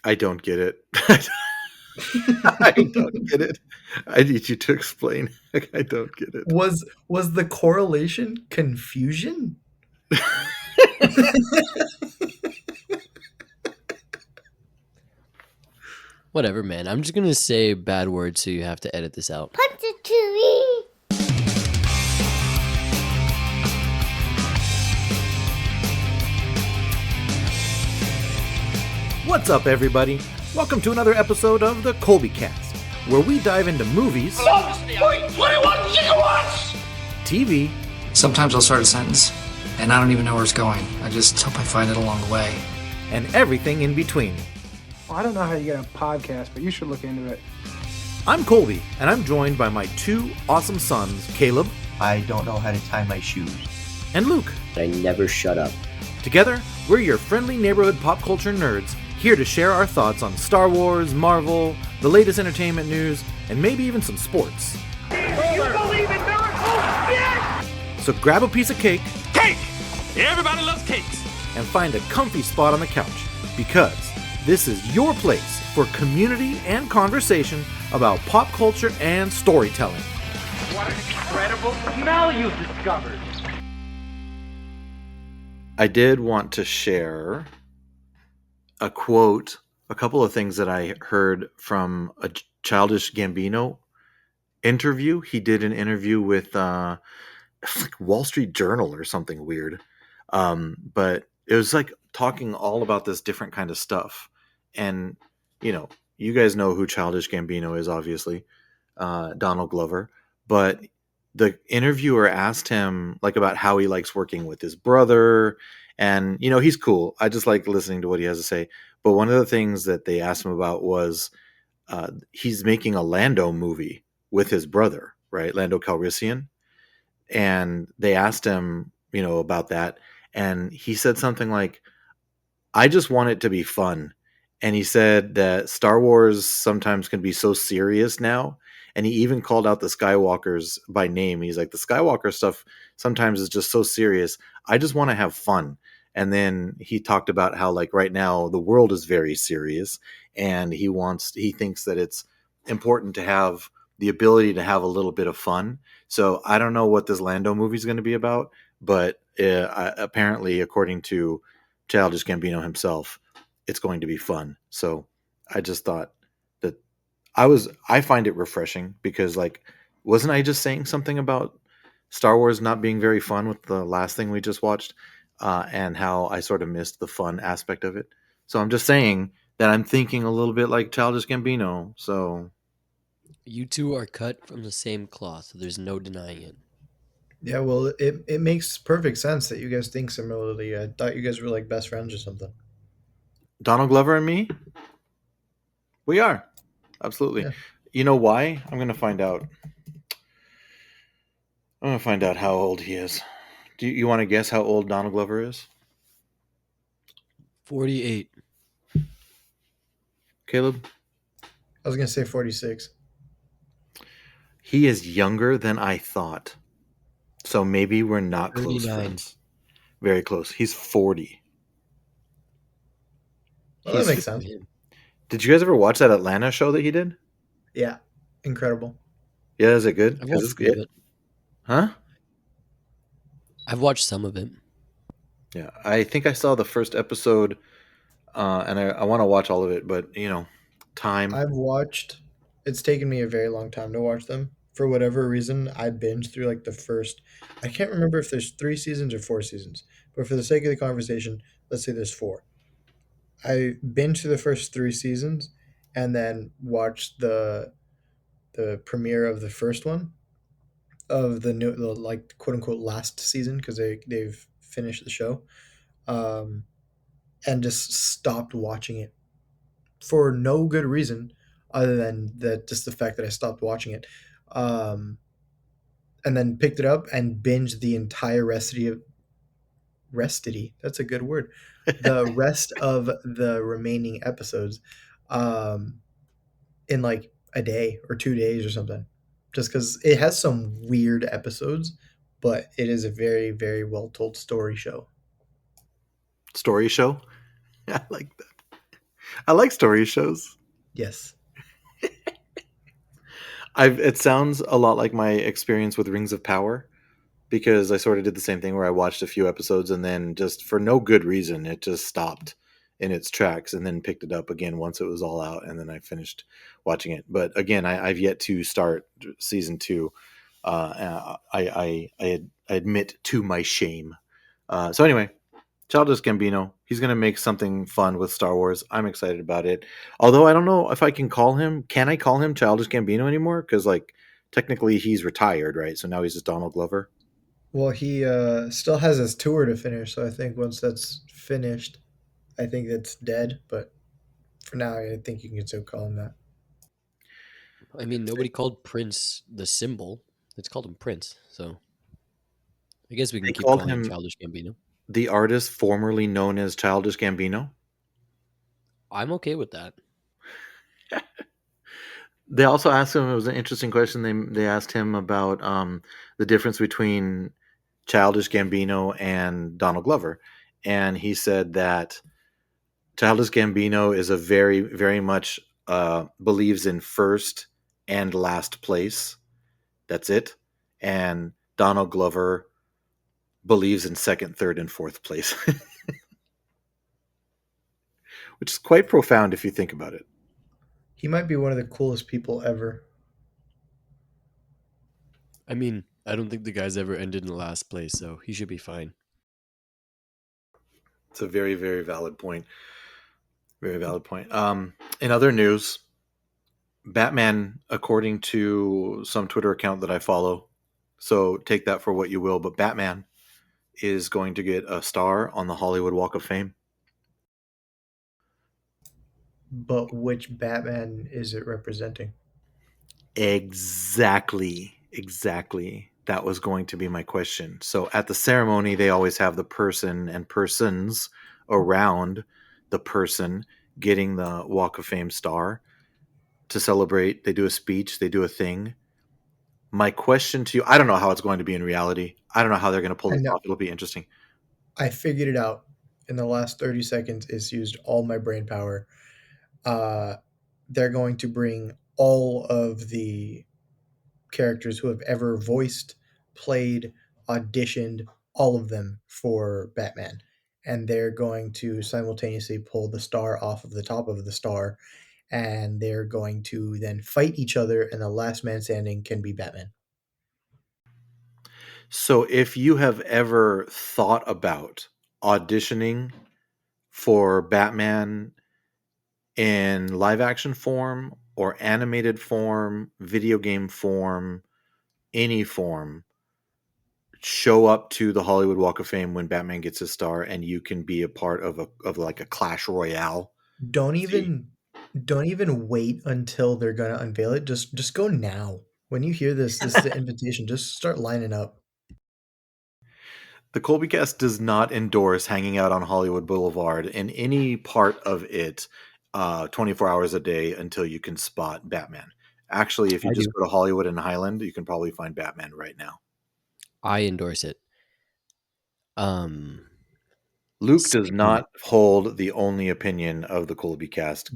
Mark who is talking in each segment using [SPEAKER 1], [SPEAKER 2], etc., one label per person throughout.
[SPEAKER 1] I don't get it. I don't get it. I need you to explain. I don't get it.
[SPEAKER 2] Was the correlation confusion?
[SPEAKER 3] Whatever, man. I'm just gonna say bad words, so you have to edit this out.
[SPEAKER 4] Punch it to me.
[SPEAKER 1] What's up, everybody? Welcome to another episode of the Colby Cast, where we dive into movies,
[SPEAKER 5] 21 gigawatts!
[SPEAKER 1] TV,
[SPEAKER 6] Sometimes I'll start a sentence, and I don't even know where it's going. I just hope I find it along the way.
[SPEAKER 1] and everything in between.
[SPEAKER 7] Well, I don't know how you get a podcast, but you should look into it.
[SPEAKER 1] I'm Colby, and I'm joined by my two awesome sons, Caleb
[SPEAKER 8] I don't know how to tie my shoes.
[SPEAKER 1] and Luke.
[SPEAKER 9] I never shut up.
[SPEAKER 1] Together, we're your friendly neighborhood pop culture nerds, here to share our thoughts on Star Wars, Marvel, the latest entertainment news, and maybe even some sports.
[SPEAKER 5] You believe in miracles? Yes!
[SPEAKER 1] So grab a piece of cake
[SPEAKER 5] Cake! Everybody loves cakes.
[SPEAKER 1] and find a comfy spot on the couch, because this is your place for community and conversation about pop culture and storytelling.
[SPEAKER 5] What an incredible smell you've discovered.
[SPEAKER 1] I did want to share a quote, a couple of things that I heard from a Childish Gambino interview. He did an interview with like Wall Street Journal or something weird. But it was like talking all about this different kind of stuff. And, you guys know who Childish Gambino is, obviously, Donald Glover. But the interviewer asked him like about how he likes working with his brother. And, he's cool. I just like listening to what he has to say. But one of the things that they asked him about was he's making a Lando movie with his brother, right? Lando Calrissian. And they asked him, about that. And he said something like, I just want it to be fun. And he said that Star Wars sometimes can be so serious now. And he even called out the Skywalkers by name. He's like, the Skywalker stuff sometimes is just so serious. I just want to have fun. And then he talked about how, like, right now the world is very serious, and he thinks that it's important to have the ability to have a little bit of fun. So I don't know what this Lando movie is going to be about, but apparently, according to Childish Gambino himself, it's going to be fun. So I just thought that I find it refreshing because, like, wasn't I just saying something about Star Wars not being very fun with the last thing we just watched, and how I sort of missed the fun aspect of it? So I'm just saying that I'm thinking a little bit like Childish Gambino. So
[SPEAKER 3] You two are cut from the same cloth, so there's no denying it.
[SPEAKER 2] Yeah, well, it makes perfect sense that you guys think similarly. I thought you guys were like best friends or something.
[SPEAKER 1] Donald Glover and me, we are. Absolutely.
[SPEAKER 2] Yeah.
[SPEAKER 1] You know why? I'm going to find out. I'm going to find out how old he is. Do you want to guess how old Donald Glover is?
[SPEAKER 3] 48.
[SPEAKER 1] Caleb?
[SPEAKER 2] I was gonna say 46.
[SPEAKER 1] He is younger than I thought. So maybe we're not close
[SPEAKER 3] 39.
[SPEAKER 1] friends. Very close. He's 40.
[SPEAKER 2] Well, that makes sense.
[SPEAKER 1] Did you guys ever watch that Atlanta show that he did?
[SPEAKER 2] Yeah, incredible.
[SPEAKER 1] Yeah, is it good?
[SPEAKER 3] I've
[SPEAKER 1] 'Cause
[SPEAKER 3] watched
[SPEAKER 1] it's
[SPEAKER 3] some of
[SPEAKER 1] good.
[SPEAKER 3] it.
[SPEAKER 1] Huh?
[SPEAKER 3] I've watched some of it.
[SPEAKER 1] Yeah, I think I saw the first episode, and I want to watch all of it, but time.
[SPEAKER 2] I've watched. It's taken me a very long time to watch them. For whatever reason, I binged through like the first. I can't remember if there's 3 seasons or 4 seasons, but for the sake of the conversation, let's say there's 4. I binged through the first 3 seasons, and then watched the premiere of the first one of the like quote unquote last season because they've finished the show, um, and just stopped watching it for no good reason other than that just the fact that I stopped watching it, um, and then picked it up and binged the entire restity. That's a good word. The rest of the remaining episodes, um, in like a day or 2 days or something, just because it has some weird episodes, but it is a very very well told story show.
[SPEAKER 1] Story show. I like that. I like story shows.
[SPEAKER 2] Yes.
[SPEAKER 1] It sounds a lot like my experience with Rings of Power because I sort of did the same thing where I watched a few episodes and then just for no good reason it just stopped in its tracks and then picked it up again once it was all out and then I finished watching it. But again, I've yet to start season 2. I admit to my shame. So anyway, Childish Gambino, he's going to make something fun with Star Wars. I'm excited about it. Although I don't know if I can call him. Can I call him Childish Gambino anymore? Because like technically he's retired, right? So now he's just Donald Glover.
[SPEAKER 2] Well, he still has his tour to finish, so I think once that's finished, I think it's dead. But for now, I think you can still call him that.
[SPEAKER 3] I mean, nobody called Prince the symbol. It's called him Prince, so I guess we
[SPEAKER 1] They
[SPEAKER 3] can keep
[SPEAKER 1] called
[SPEAKER 3] calling him
[SPEAKER 1] him
[SPEAKER 3] Childish Gambino.
[SPEAKER 1] the artist formerly known as Childish Gambino.
[SPEAKER 3] I'm okay with that.
[SPEAKER 1] They also asked him. It was an interesting question. They asked him about the difference between Childish Gambino and Donald Glover, and he said that Childish Gambino is a very much believes in first and last place. That's it. And Donald Glover believes in second, third, and fourth place, which is quite profound if you think about it.
[SPEAKER 2] He might be one of the coolest people ever.
[SPEAKER 3] I mean, I don't think the guy's ever ended in last place, so he should be fine.
[SPEAKER 1] It's a very valid point. Very valid point. In other news, Batman, according to some Twitter account that I follow, so take that for what you will, but Batman is going to get a star on the Hollywood Walk of Fame.
[SPEAKER 2] But which Batman is it representing?
[SPEAKER 1] Exactly. That was going to be my question. So at the ceremony, they always have the person and persons around the person getting the Walk of Fame star to celebrate. They do a speech, they do a thing. My question to you, I don't know how it's going to be in reality. I don't know how they're going to pull
[SPEAKER 2] I
[SPEAKER 1] this
[SPEAKER 2] know.
[SPEAKER 1] off. It'll be interesting.
[SPEAKER 2] I figured it out in the last 30 seconds. It's used all my brain power. Uh, they're going to bring all of the characters who have ever voiced, played, auditioned, all of them for Batman. And they're going to simultaneously pull the star off of the top of the star. And they're going to then fight each other, and the last man standing can be Batman.
[SPEAKER 1] So if you have ever thought about auditioning for Batman in live action form or animated form, video game form, any form, show up to the Hollywood Walk of Fame when Batman gets his star and you can be a part of like a Clash Royale.
[SPEAKER 2] Don't
[SPEAKER 1] See,
[SPEAKER 2] even don't even wait until they're gonna unveil it. Just go now. When you hear this, this is the invitation. Just start lining up.
[SPEAKER 1] the Colby Cast does not endorse hanging out on Hollywood Boulevard in any part of it 24 hours a day until you can spot Batman. Actually, if you
[SPEAKER 3] I
[SPEAKER 1] just
[SPEAKER 3] do.
[SPEAKER 1] go to Hollywood and Highland, you can probably find Batman right now.
[SPEAKER 3] I endorse it. Um,
[SPEAKER 1] Luke does
[SPEAKER 3] speaking,
[SPEAKER 1] not hold the only opinion of the Colby cast.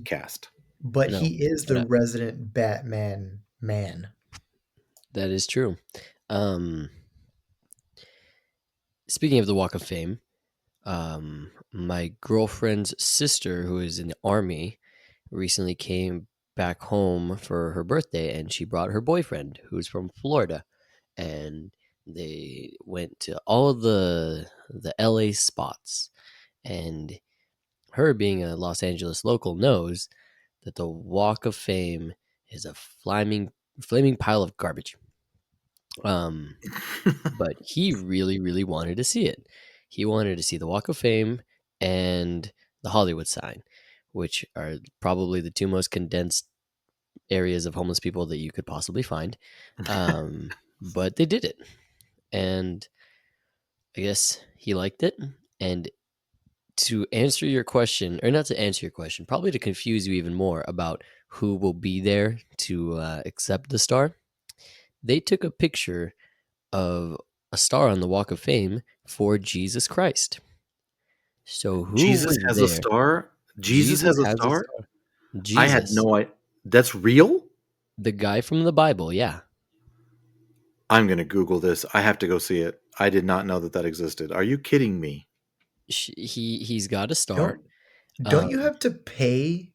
[SPEAKER 2] But
[SPEAKER 3] no,
[SPEAKER 2] he is
[SPEAKER 3] but
[SPEAKER 2] the resident Batman man.
[SPEAKER 3] that is true. Um, speaking of the Walk of Fame, my girlfriend's sister, who is in the army, recently came back home for her birthday, and she brought her boyfriend, who's from Florida, and they went to all of the LA spots. And her being a Los Angeles local knows that the Walk of Fame is a flaming pile of garbage. Um, but he really wanted to see it. He wanted to see the Walk of Fame and the Hollywood sign, which are probably the two most condensed areas of homeless people that you could possibly find. But they did it, and I guess he liked it. And to answer your question, or not to answer your question, probably to confuse you even more about who will be there to accept the star, they took a picture of a star on the Walk of Fame for Jesus Christ. So who
[SPEAKER 1] Jesus
[SPEAKER 3] was
[SPEAKER 1] has a
[SPEAKER 3] there?
[SPEAKER 1] star. Jesus
[SPEAKER 3] Jesus
[SPEAKER 1] has a
[SPEAKER 3] has a
[SPEAKER 1] star?
[SPEAKER 3] star.
[SPEAKER 1] I had
[SPEAKER 3] Jesus,
[SPEAKER 1] no idea. That's real?
[SPEAKER 3] the guy from the Bible, yeah.
[SPEAKER 1] I'm going to Google this. I have to go see it. I did not know that that existed. Are you kidding me?
[SPEAKER 3] He's got a star.
[SPEAKER 2] Don't don't you
[SPEAKER 3] Um,
[SPEAKER 2] have to pay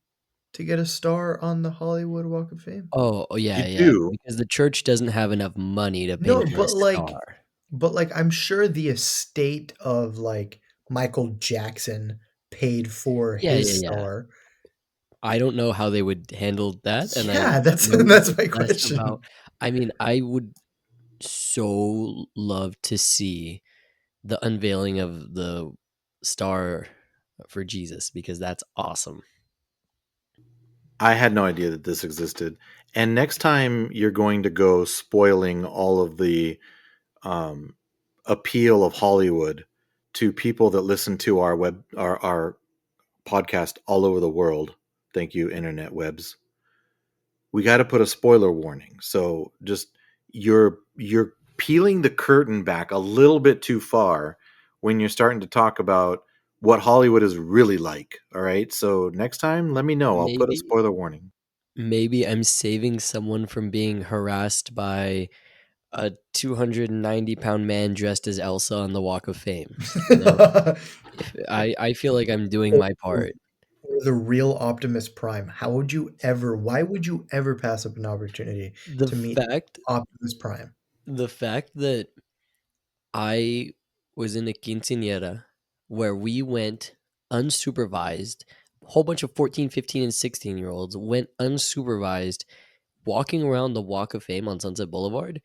[SPEAKER 2] to get a star on the Hollywood Walk of Fame?
[SPEAKER 3] oh yeah,
[SPEAKER 1] You
[SPEAKER 3] yeah,
[SPEAKER 1] do?
[SPEAKER 3] because the church doesn't have enough money to pay
[SPEAKER 2] No,
[SPEAKER 3] for a star.
[SPEAKER 2] but like I'm sure the estate of like Michael Jackson paid for
[SPEAKER 3] Yeah, yeah,
[SPEAKER 2] his
[SPEAKER 3] yeah.
[SPEAKER 2] star.
[SPEAKER 3] I don't know how they would handle that, and I
[SPEAKER 2] Yeah, that's
[SPEAKER 3] know
[SPEAKER 2] that's my
[SPEAKER 3] less about.
[SPEAKER 2] question.
[SPEAKER 3] I mean, I would so love to see the unveiling of the star for Jesus because that's awesome.
[SPEAKER 1] I had no idea that this existed. And next time you're going to go spoiling all of the um, appeal of Hollywood to people that listen to our podcast all over the world. Thank you, internet webs. We got to put a spoiler warning. So just you're peeling the curtain back a little bit too far when you're starting to talk about what Hollywood is really like. All right. So next time, let me know. I'll put a
[SPEAKER 3] Maybe
[SPEAKER 1] spoiler warning.
[SPEAKER 3] maybe I'm saving someone from being harassed by a 290-pound man dressed as Elsa on the Walk of Fame. You know, if I feel like I'm doing
[SPEAKER 2] or,
[SPEAKER 3] my part.
[SPEAKER 2] or the real Optimus Prime. How would you ever? Why would you ever pass up an opportunity
[SPEAKER 3] The
[SPEAKER 2] to meet
[SPEAKER 3] fact
[SPEAKER 2] Optimus Prime?
[SPEAKER 3] the fact that I was in a quinceañera where we went unsupervised. A whole bunch of 14, 15, and 16-year-olds went unsupervised walking around the Walk of Fame on Sunset Boulevard.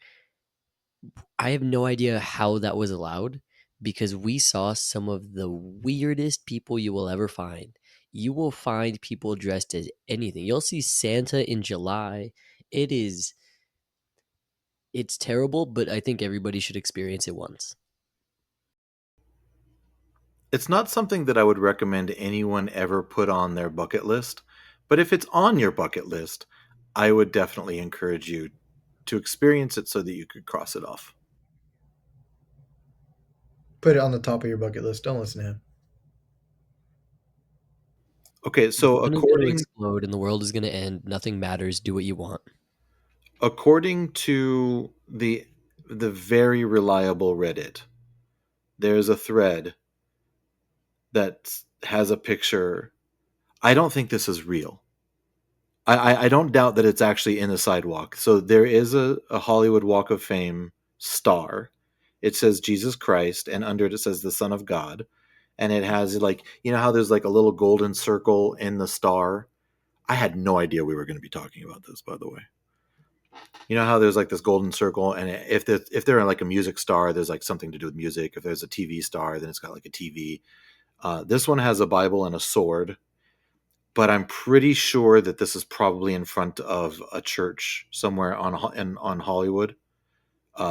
[SPEAKER 3] I have no idea how that was allowed because we saw some of the weirdest people you will ever find. You will find people dressed as anything. You'll see Santa in July. It is it's terrible, but I think everybody should experience it once.
[SPEAKER 1] It's not something that I would recommend anyone ever put on their bucket list, but if it's on your bucket list, I would definitely encourage you to experience it so that you could cross it off.
[SPEAKER 2] Put it on the top of your bucket list. Don't listen to him.
[SPEAKER 1] Okay,
[SPEAKER 3] The
[SPEAKER 1] so
[SPEAKER 3] sun is going to explode and the world is going to end. Nothing matters. Do what you want.
[SPEAKER 1] according to the very reliable Reddit, there's a thread that has a picture. I don't think this is real. I don't doubt that it's actually in the sidewalk. So there is a Hollywood Walk of Fame star. It says Jesus Christ, and under it says the Son of God. And it has like, you know how there's like a little golden circle in the star? I had no idea we were going to be talking about this, by the way. You know how there's like this golden circle, and if they're in like a music star, there's like something to do with music. If there's a TV star, then it's got like a TV. This one has a Bible and a sword, but I'm pretty sure that this is probably in front of a church somewhere on Hollywood,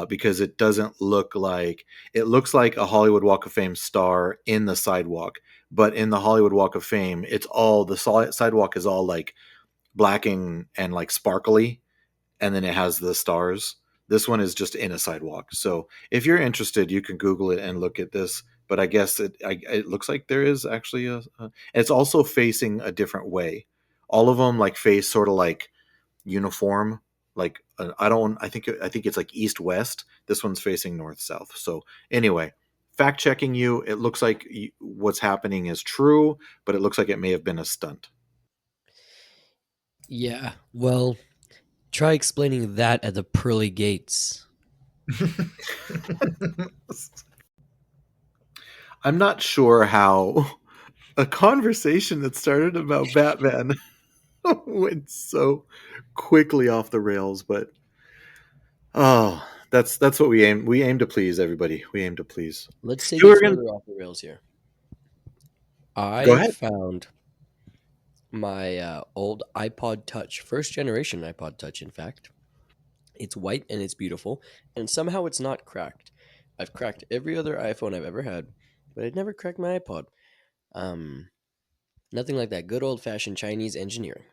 [SPEAKER 1] because it doesn't look like it looks like a Hollywood Walk of Fame star in the sidewalk, but in the Hollywood Walk of Fame, it's all the sidewalk is all like black and like sparkly, and then it has the stars. This one is just in a sidewalk. So if you're interested, you can Google it and look at this. But I guess it looks like there is actually it's also facing a different way. All of them like face sort of like uniform. Like I don't. I think it's like east west. This one's facing north south. So anyway, fact checking you. It looks like what's happening is true, but it looks like it may have been a stunt.
[SPEAKER 3] Yeah. Well, try explaining that at the pearly gates.
[SPEAKER 1] I'm not sure how a conversation that started about Batman went so quickly off the rails, but oh, that's what we aim to please everybody. We aim to please.
[SPEAKER 3] Let's take
[SPEAKER 1] You
[SPEAKER 3] it
[SPEAKER 1] were gonna
[SPEAKER 3] further off the rails here.
[SPEAKER 1] go
[SPEAKER 3] I
[SPEAKER 1] ahead.
[SPEAKER 3] found my old iPod Touch, first generation iPod Touch, in fact. It's white and it's beautiful, and somehow it's not cracked. I've cracked every other iPhone I've ever had, but I'd never cracked my iPod. Um, Nothing like that good old fashioned Chinese engineering.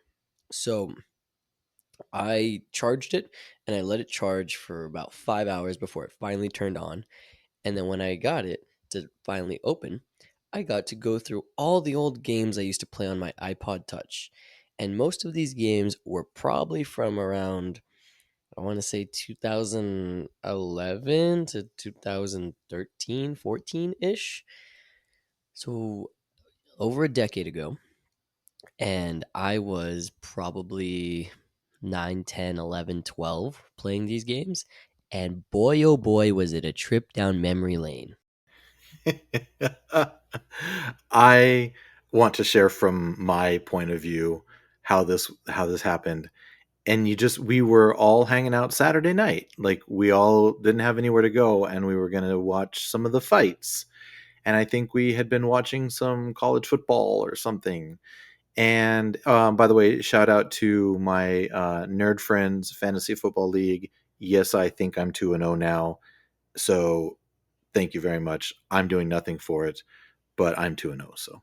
[SPEAKER 3] So I charged it and I let it charge for about 5 hours before it finally turned on. And then when I got it to finally open, I got to go through all the old games I used to play on my iPod Touch. And most of these games were probably from around, I want to say 2011 to 2013, 14 ish. So over a decade ago. And I was probably 9, 10, 11, 12 playing these games. And boy, oh boy, was it a trip down memory lane.
[SPEAKER 1] I want to share from my point of view how this happened. And we were all hanging out Saturday night. Like we all didn't have anywhere to go and we were going to watch some of the fights. And I think we had been watching some college football or something. And by the way, shout out to my Nerd Friends Fantasy Football League. Yes, I think I'm 2-0 now. So thank you very much. I'm doing nothing for it, but I'm 2-0. So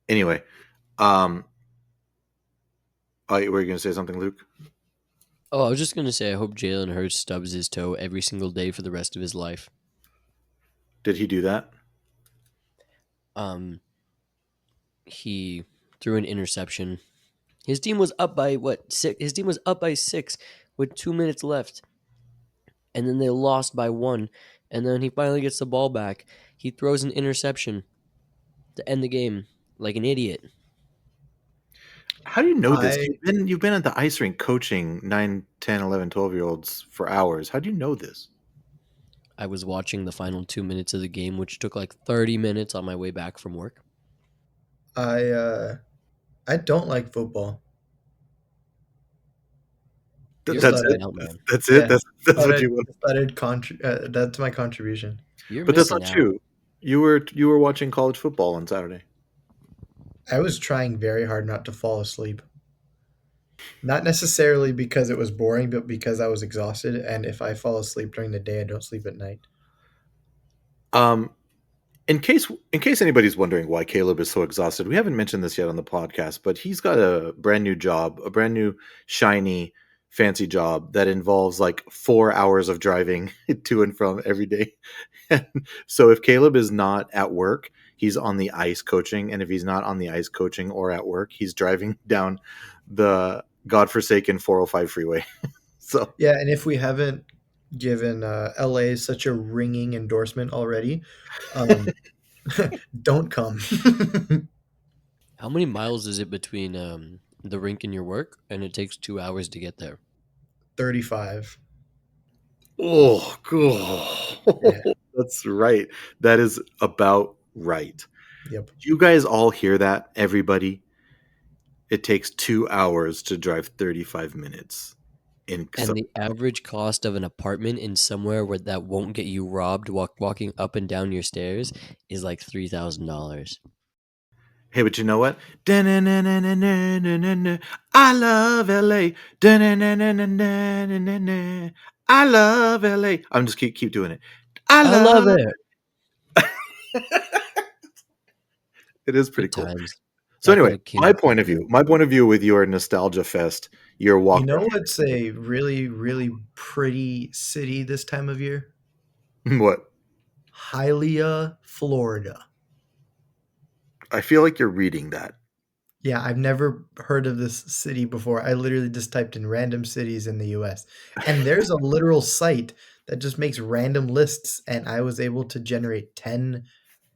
[SPEAKER 1] anyway, were you going to say something, Luke?
[SPEAKER 3] Oh, I was just going to say, I hope Jalen Hurts stubs his toe every single day for the rest of his life.
[SPEAKER 1] Did he do that?
[SPEAKER 3] He threw an interception. His team was up by what? 6? His team was up by 6 with 2 minutes left. And then they lost by 1. And then he finally gets the ball back. He throws an interception to end the game like an idiot.
[SPEAKER 1] How do you know this?
[SPEAKER 2] I
[SPEAKER 1] You've been at the ice rink coaching 9, 10, 11, 12-year-olds for hours. How do you know this?
[SPEAKER 3] I was watching the final 2 minutes of the game, which took like 30 minutes on my way back from work.
[SPEAKER 2] I don't like football.
[SPEAKER 3] You're
[SPEAKER 1] That's
[SPEAKER 2] Just thought
[SPEAKER 3] missing
[SPEAKER 1] it.
[SPEAKER 2] it.
[SPEAKER 3] out, man.
[SPEAKER 1] That's it.
[SPEAKER 2] Yeah,
[SPEAKER 1] That's what you want.
[SPEAKER 2] that's my contribution.
[SPEAKER 3] You're
[SPEAKER 1] But that's
[SPEAKER 3] missing
[SPEAKER 1] not
[SPEAKER 3] out.
[SPEAKER 1] you. You were watching college football on Saturday.
[SPEAKER 2] I was trying very hard not to fall asleep. Not necessarily because it was boring, but because I was exhausted. And if I fall asleep during the day, I don't sleep at night.
[SPEAKER 1] Um, in case anybody's wondering why Caleb is so exhausted, we haven't mentioned this yet on the podcast, but he's got a brand new job, a brand new shiny fancy job that involves like 4 hours of driving to and from every day. So if Caleb is not at work, he's on the ice coaching, and if he's not on the ice coaching or at work, he's driving down the godforsaken 405 freeway. So
[SPEAKER 2] Yeah, and if we haven't given LA such a ringing endorsement already, um, don't come.
[SPEAKER 3] How many miles is it between the rink and your work? And it takes 2 hours to get there.
[SPEAKER 2] 35.
[SPEAKER 1] oh, God.
[SPEAKER 2] Yeah.
[SPEAKER 1] That's right. That is about right.
[SPEAKER 2] Yep.
[SPEAKER 1] You guys all hear that, everybody? It takes 2 hours to drive 35 minutes in
[SPEAKER 3] And the average cost of an apartment in somewhere where that won't get you robbed walking up and down your stairs is like $3,000.
[SPEAKER 1] Hey, but you know what? Da-na-na-na-na-na-na-na. I love LA. Da-na-na-na-na-na-na-na. I love LA. I'm just keep doing it. I
[SPEAKER 3] I love
[SPEAKER 1] love
[SPEAKER 3] it.
[SPEAKER 1] it is pretty
[SPEAKER 3] Good
[SPEAKER 1] cool.
[SPEAKER 3] times.
[SPEAKER 1] So
[SPEAKER 3] Back when
[SPEAKER 1] anyway,
[SPEAKER 3] the kids.
[SPEAKER 1] my point of view with your nostalgia fest, your
[SPEAKER 2] You
[SPEAKER 1] walk.
[SPEAKER 2] know what's a really, really pretty city this time of year?
[SPEAKER 1] What?
[SPEAKER 2] Hialeah, Florida.
[SPEAKER 1] I feel like you're reading that.
[SPEAKER 2] Yeah, I've never heard of this city before. I literally just typed in random cities in the US. And there's a literal site that just makes random lists. And I was able to generate 10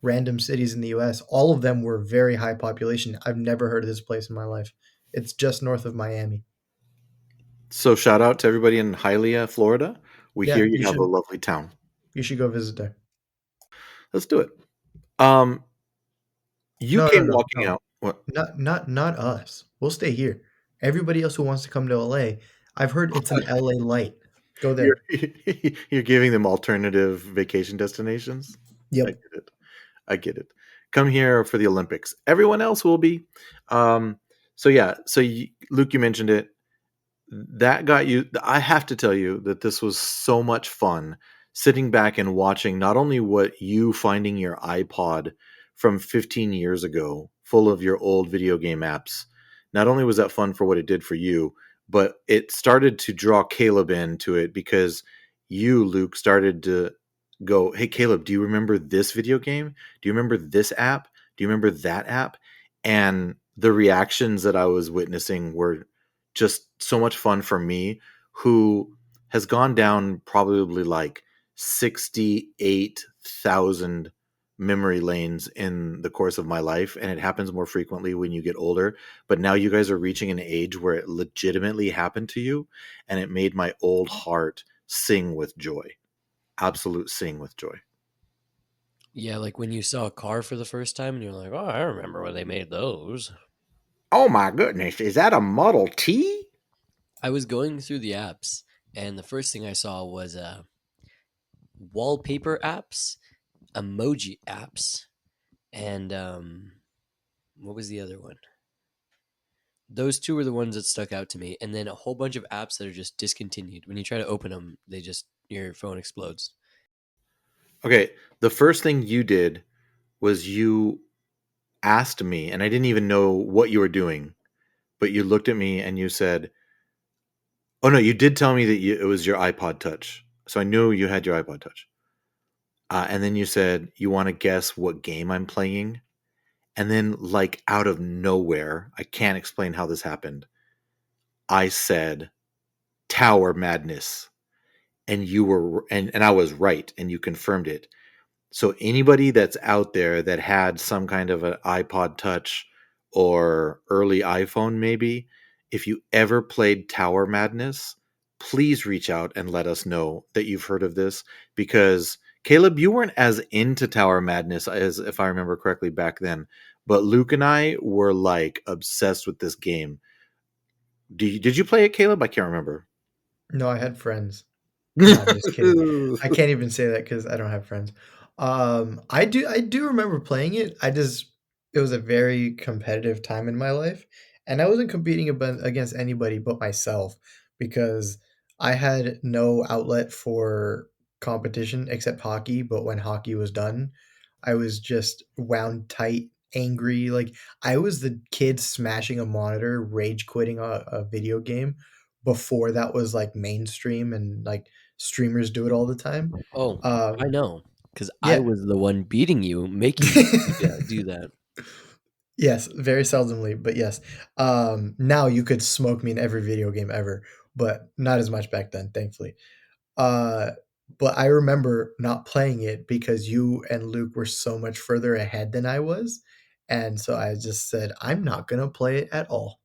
[SPEAKER 2] random cities in the US. All of them were very high population. I've never heard of this place in my life. It's just north of Miami.
[SPEAKER 1] So shout out to everybody in Hialeah, Florida. We
[SPEAKER 2] Yeah,
[SPEAKER 1] hear you have a lovely town.
[SPEAKER 2] you should go visit there.
[SPEAKER 1] Let's do it. Um, you
[SPEAKER 2] No, no,
[SPEAKER 1] came
[SPEAKER 2] no,
[SPEAKER 1] walking
[SPEAKER 2] no.
[SPEAKER 1] out. What?
[SPEAKER 2] Not us. We'll stay here. Everybody else who wants to come to LA, I've heard it's an LA light. Go
[SPEAKER 1] You're
[SPEAKER 2] there.
[SPEAKER 1] you're giving them alternative vacation destinations. I
[SPEAKER 2] Yep.
[SPEAKER 1] get it. I get it. Come here for the Olympics. Everyone else will be. So yeah. So Luke, you mentioned it. That got you. I have to tell you that this was so much fun sitting back and watching not only what you finding your iPod from 15 years ago full of your old video game apps. Not only was that fun for what it did for you, but it started to draw Caleb into it because you, Luke, started to go, "Hey Caleb, do you remember this video game? Do you remember this app? Do you remember that app?" And the reactions that I was witnessing were just so much fun for me, who has gone down probably like 68,000 memory lanes in the course of my life, and it happens more frequently when you get older. But now you guys are reaching an age where it legitimately happened to you, and it made my old heart sing with joy. Absolute sing with joy.
[SPEAKER 3] Yeah, like when you saw a car for the first time and you're like, oh, I remember when they made those.
[SPEAKER 1] Oh my goodness, is that a Model T?
[SPEAKER 3] I was going through the apps, and the first thing I saw was wallpaper apps, emoji apps, and what was the other one? Those two were the ones that stuck out to me, and then a whole bunch of apps that are just discontinued. When you try to open them, they just your phone explodes.
[SPEAKER 1] Okay, the first thing you did was you asked me, and I didn't even know what you were doing, but you looked at me and you said, "Oh no, you did tell me that it was your iPod Touch." So I knew you had your iPod Touch. And then you said, "You want to guess what game I'm playing?" And then, like out of nowhere, I can't explain how this happened. I said, "Tower Madness." And you were, and I was right, and you confirmed it. So anybody that's out there that had some kind of an iPod Touch or early iPhone, maybe, if you ever played Tower Madness, please reach out and let us know that you've heard of this. Because Caleb, you weren't as into Tower Madness as if I remember correctly back then, but Luke and I were like obsessed with this game. Did you play it, Caleb? I can't remember.
[SPEAKER 2] No, I had friends. No, I'm just kidding. I can't even say that because I don't have friends. I do remember playing it. It was a very competitive time in my life, and I wasn't competing against anybody but myself because I had no outlet for competition except hockey. But when hockey was done, I was just wound tight, angry. Like I was the kid smashing a monitor, rage quitting a video game before that was like mainstream and like streamers do it all the time.
[SPEAKER 3] Oh, I
[SPEAKER 2] Um,
[SPEAKER 3] know, because I
[SPEAKER 2] yeah.
[SPEAKER 3] was the one beating you, making you do that.
[SPEAKER 2] Yes, very seldomly, but yes. Now you could smoke me in every video game ever, but not as much back then, thankfully. Uh, but I remember not playing it because you and Luke were so much further ahead than I was. And so I just said, I'm not going to play it at all.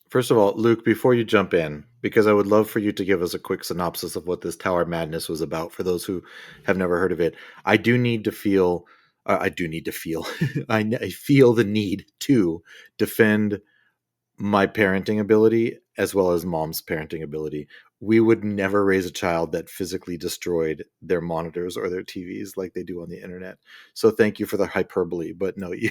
[SPEAKER 1] First of all, Luke, before you jump in, because I would love for you to give us a quick synopsis of what this Tower Madness was about for those who have never heard of it. I do need to feel, I do need to feel, I feel the need to defend my parenting ability as well as mom's parenting ability. We would never raise a child that physically destroyed their monitors or their TVs like they do on the internet. So thank you for the hyperbole, but no, you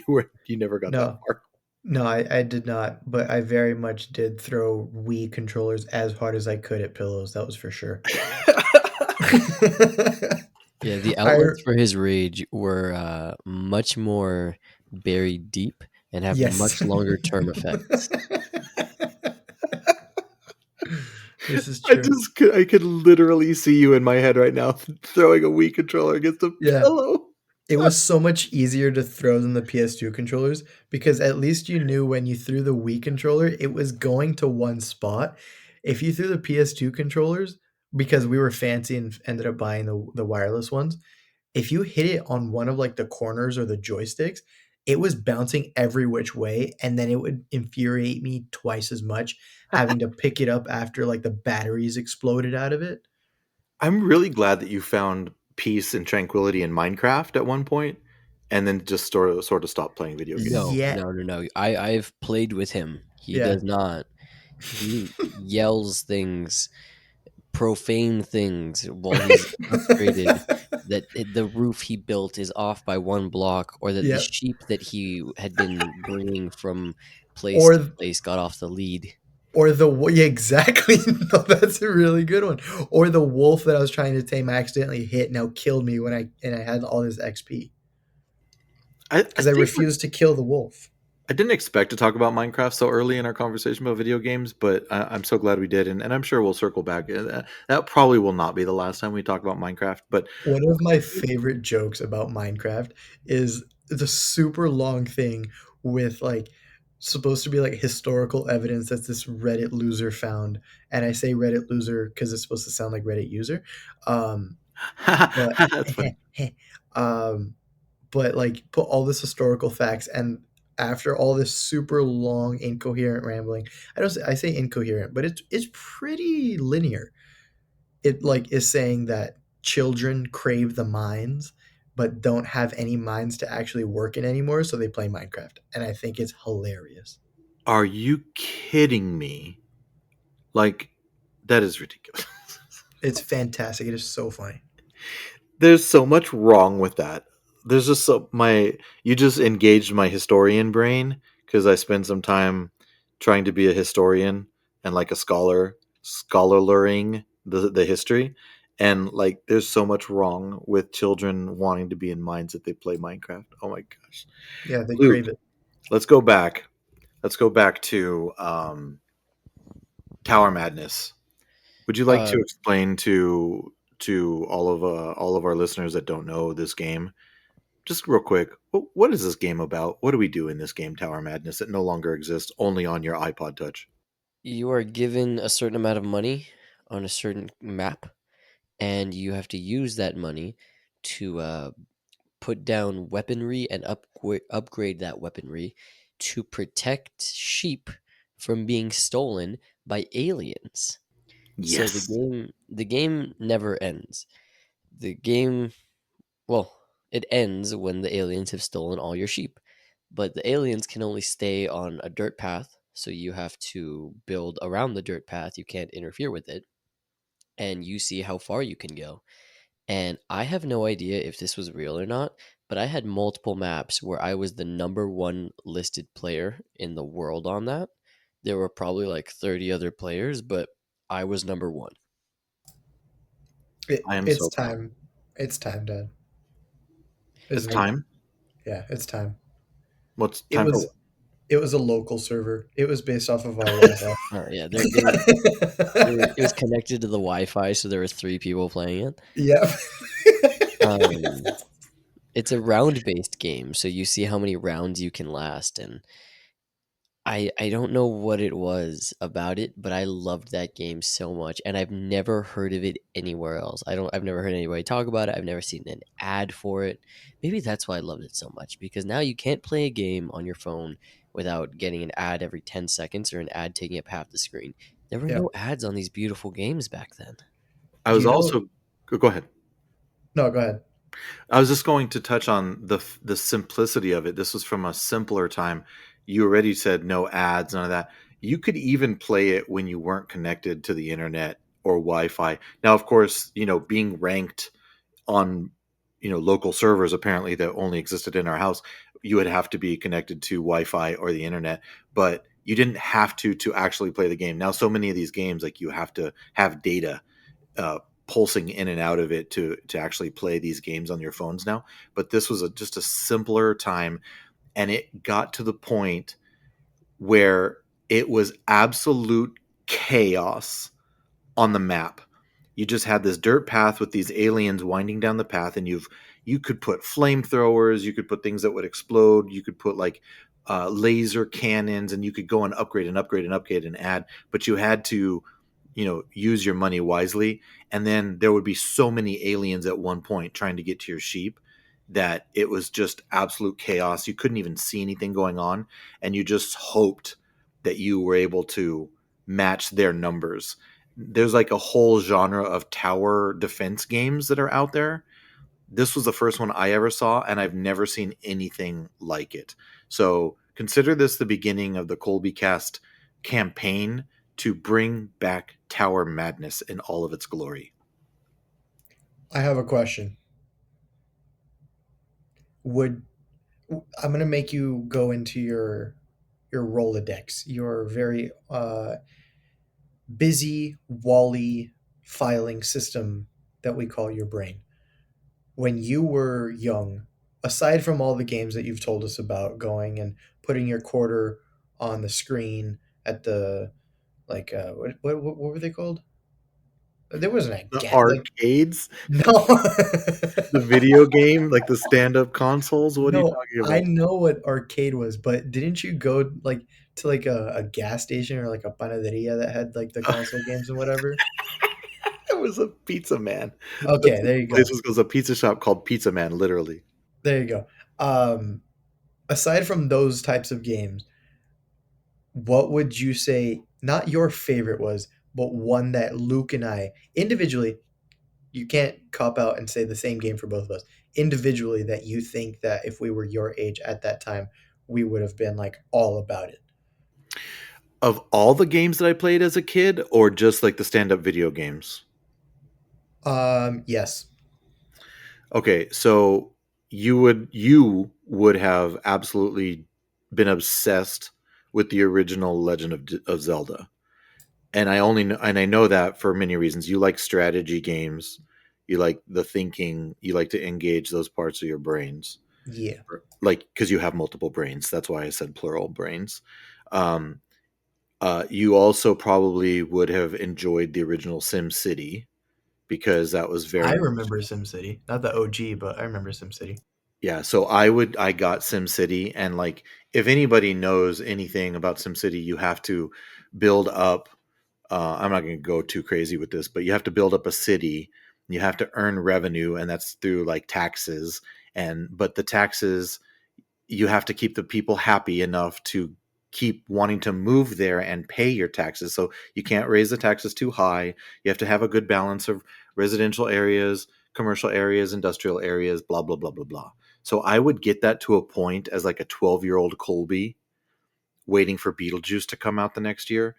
[SPEAKER 1] never got that
[SPEAKER 2] No,
[SPEAKER 1] far.
[SPEAKER 2] no, I did not, but I very much did throw Wii controllers as hard as I could at pillows. That was for sure.
[SPEAKER 3] Yeah, the
[SPEAKER 2] I
[SPEAKER 3] outlets for his rage were much more buried deep and have
[SPEAKER 2] yes.
[SPEAKER 3] much longer term effects.
[SPEAKER 2] This is true.
[SPEAKER 1] I could literally see you in my head right now throwing a Wii controller against a
[SPEAKER 2] Yeah.
[SPEAKER 1] pillow.
[SPEAKER 2] It was so much easier to throw than the PS2 controllers because at least you knew when you threw the Wii controller, it was going to one spot. If you threw the PS2 controllers, because we were fancy and ended up buying the wireless ones, if you hit it on one of like the corners or the joysticks, it was bouncing every which way, and then it would infuriate me twice as much having to pick it up after like the batteries exploded out of it.
[SPEAKER 1] I'm really glad that you found peace and tranquility in Minecraft at one point, and then just sort of stopped playing video games.
[SPEAKER 3] No,
[SPEAKER 2] Yeah,
[SPEAKER 3] no, no, no. I've played with him. He
[SPEAKER 2] yeah.
[SPEAKER 3] does not. He yells things, profane things while he's frustrated that the roof he built is off by one block, or that the
[SPEAKER 2] Yep.
[SPEAKER 3] sheep that he had been bringing from place to
[SPEAKER 2] Or
[SPEAKER 3] place got off the lead.
[SPEAKER 2] yeah, exactly. No, that's a really good one. Or the wolf that I was trying to tame accidentally hit now killed me when I had all this XP
[SPEAKER 1] I
[SPEAKER 2] because I
[SPEAKER 1] think
[SPEAKER 2] refused to kill the wolf.
[SPEAKER 1] I didn't expect to talk about Minecraft so early in our conversation about video games, but I'm so glad we did, and I'm sure we'll circle back. That probably will not be the last time we talk about Minecraft, but
[SPEAKER 2] One of my favorite jokes about Minecraft is the super long thing with like supposed to be like historical evidence that this Reddit loser found. And I say Reddit loser because it's supposed to sound like Reddit user. Um, but
[SPEAKER 1] that's funny.
[SPEAKER 2] um, but like put all this historical facts and after all this super long incoherent rambling, I say incoherent, but it's pretty linear. It like is saying that children crave the mines but don't have any minds to actually work in anymore, so they play Minecraft. And I think it's hilarious.
[SPEAKER 1] Are you kidding me? Like, that is ridiculous.
[SPEAKER 2] It's fantastic. It is so funny.
[SPEAKER 1] There's so much wrong with that. There's just so my you just engaged my historian brain because I spend some time trying to be a historian and like a scholarling the history, and like there's so much wrong with children wanting to be in mines that they play Minecraft. Oh my gosh,
[SPEAKER 2] Yeah, they
[SPEAKER 1] Luke,
[SPEAKER 2] crave it.
[SPEAKER 1] let's go back. Let's go back to Tower Madness. Would you like
[SPEAKER 3] Uh,
[SPEAKER 1] to explain to all of our listeners that don't know this game, just real quick, what is this game about? What do we do in this game, Tower Madness, that no longer exists, only on your iPod Touch?
[SPEAKER 3] you are given a certain amount of money on a certain map, and you have to use that money to put down weaponry and upgrade that weaponry to protect sheep from being stolen by aliens. So
[SPEAKER 1] Yes.
[SPEAKER 3] the game never ends. The game, well, it ends when the aliens have stolen all your sheep. But the aliens can only stay on a dirt path, so you have to build around the dirt path. You can't interfere with it, and you see how far you can go. And I have no idea if this was real or not, but I had multiple maps where I was the number one listed player in the world on that. There were probably like 30 other players, but I was number one.
[SPEAKER 1] I am
[SPEAKER 2] It's
[SPEAKER 1] so proud.
[SPEAKER 2] time. It's time, Dad.
[SPEAKER 1] It's
[SPEAKER 2] Isn't it?
[SPEAKER 1] time.
[SPEAKER 2] Yeah, it's time.
[SPEAKER 1] What's
[SPEAKER 2] It
[SPEAKER 1] time for
[SPEAKER 2] was
[SPEAKER 1] what?
[SPEAKER 2] it was a local server. It was based off of our Wi-Fi.
[SPEAKER 3] Oh yeah, it was connected to the Wi-Fi, so there were three people playing it.
[SPEAKER 2] Yep.
[SPEAKER 3] Um, it's a round-based game, so you see how many rounds you can last, and I don't know what it was about it, but I loved that game so much, and I've never heard of it anywhere else. I've never heard anybody talk about it. I've never seen an ad for it. Maybe that's why I loved it so much because now you can't play a game on your phone without getting an ad every 10 seconds or an ad taking up half the screen. There were
[SPEAKER 2] Yeah.
[SPEAKER 3] no ads on these beautiful games back then.
[SPEAKER 1] I was
[SPEAKER 2] You know,
[SPEAKER 1] also go ahead.
[SPEAKER 2] no, go ahead.
[SPEAKER 1] I was just going to touch on the simplicity of it. This was from a simpler time. You already said no ads, none of that. You could even play it when you weren't connected to the internet or Wi-Fi. Now, of course, being ranked on local servers apparently that only existed in our house, you would have to be connected to Wi-Fi or the internet, but you didn't have to actually play the game. Now, so many of these games, like you have to have data pulsing in and out of it to actually play these games on your phones now. But this was just a simpler time, and it got to the point where it was absolute chaos on the map. You just had this dirt path with these aliens winding down the path, and you could put flamethrowers, you could put things that would explode, you could put like laser cannons, and you could go and upgrade and upgrade and upgrade and add. But you had to, use your money wisely. And then there would be so many aliens at one point trying to get to your sheep that it was just absolute chaos. You couldn't even see anything going on, and you just hoped that you were able to match their numbers. There's like a whole genre of tower defense games that are out there. This was the first one I ever saw, and I've never seen anything like it. So consider this the beginning of the Colby Cast campaign to bring back Tower Madness in all of its glory.
[SPEAKER 2] I have a question. Would I'm gonna make you go into your Rolodex, your very busy Wally filing system that we call your brain. When you were young, aside from all the games that you've told us about going and putting your quarter on the screen at the like what were they called? There wasn't a
[SPEAKER 1] The
[SPEAKER 2] gas like
[SPEAKER 1] arcades,
[SPEAKER 2] no.
[SPEAKER 1] the video game, like the stand-up consoles. What are you
[SPEAKER 2] No,
[SPEAKER 1] talking
[SPEAKER 2] I
[SPEAKER 1] about?
[SPEAKER 2] know what arcade was, but didn't you go like to like a gas station or like a panaderia that had like the console games and whatever?
[SPEAKER 1] It was a pizza man. That's
[SPEAKER 2] Okay,
[SPEAKER 1] what
[SPEAKER 2] there
[SPEAKER 1] the
[SPEAKER 2] you
[SPEAKER 1] place
[SPEAKER 2] go.
[SPEAKER 1] was a pizza shop called Pizza Man, literally.
[SPEAKER 2] There you go. Um, Aside from those types of games, what would you say not your favorite was, but one that Luke and I individually, you can't cop out and say the same game for both of us. Individually that you think that if we were your age at that time, we would have been like all about it.
[SPEAKER 1] Of all the games that I played as a kid, or just like the stand-up video games?
[SPEAKER 2] Yes.
[SPEAKER 1] Okay, so you would have absolutely been obsessed with the original Legend of Zelda, and I know that for many reasons. You like strategy games, you like the thinking, you like to engage those parts of your brains,
[SPEAKER 2] Yeah.
[SPEAKER 1] like because you have multiple brains. That's why I said plural brains. Um, you also probably would have enjoyed the original Sim City because that was very
[SPEAKER 2] I
[SPEAKER 1] much.
[SPEAKER 2] remember SimCity. Not the OG, but I remember SimCity.
[SPEAKER 1] Yeah, so I got SimCity, and like if anybody knows anything about SimCity, you have to build up. I'm not going to go too crazy with this, but you have to build up a city. You have to earn revenue, and that's through like taxes. And but the taxes, you have to keep the people happy enough to keep wanting to move there and pay your taxes. So you can't raise the taxes too high. You have to have a good balance of residential areas, commercial areas, industrial areas, blah, blah, blah, blah, blah. So I would get that to a point as like a 12-year-old Colby waiting for Beetlejuice to come out the next year.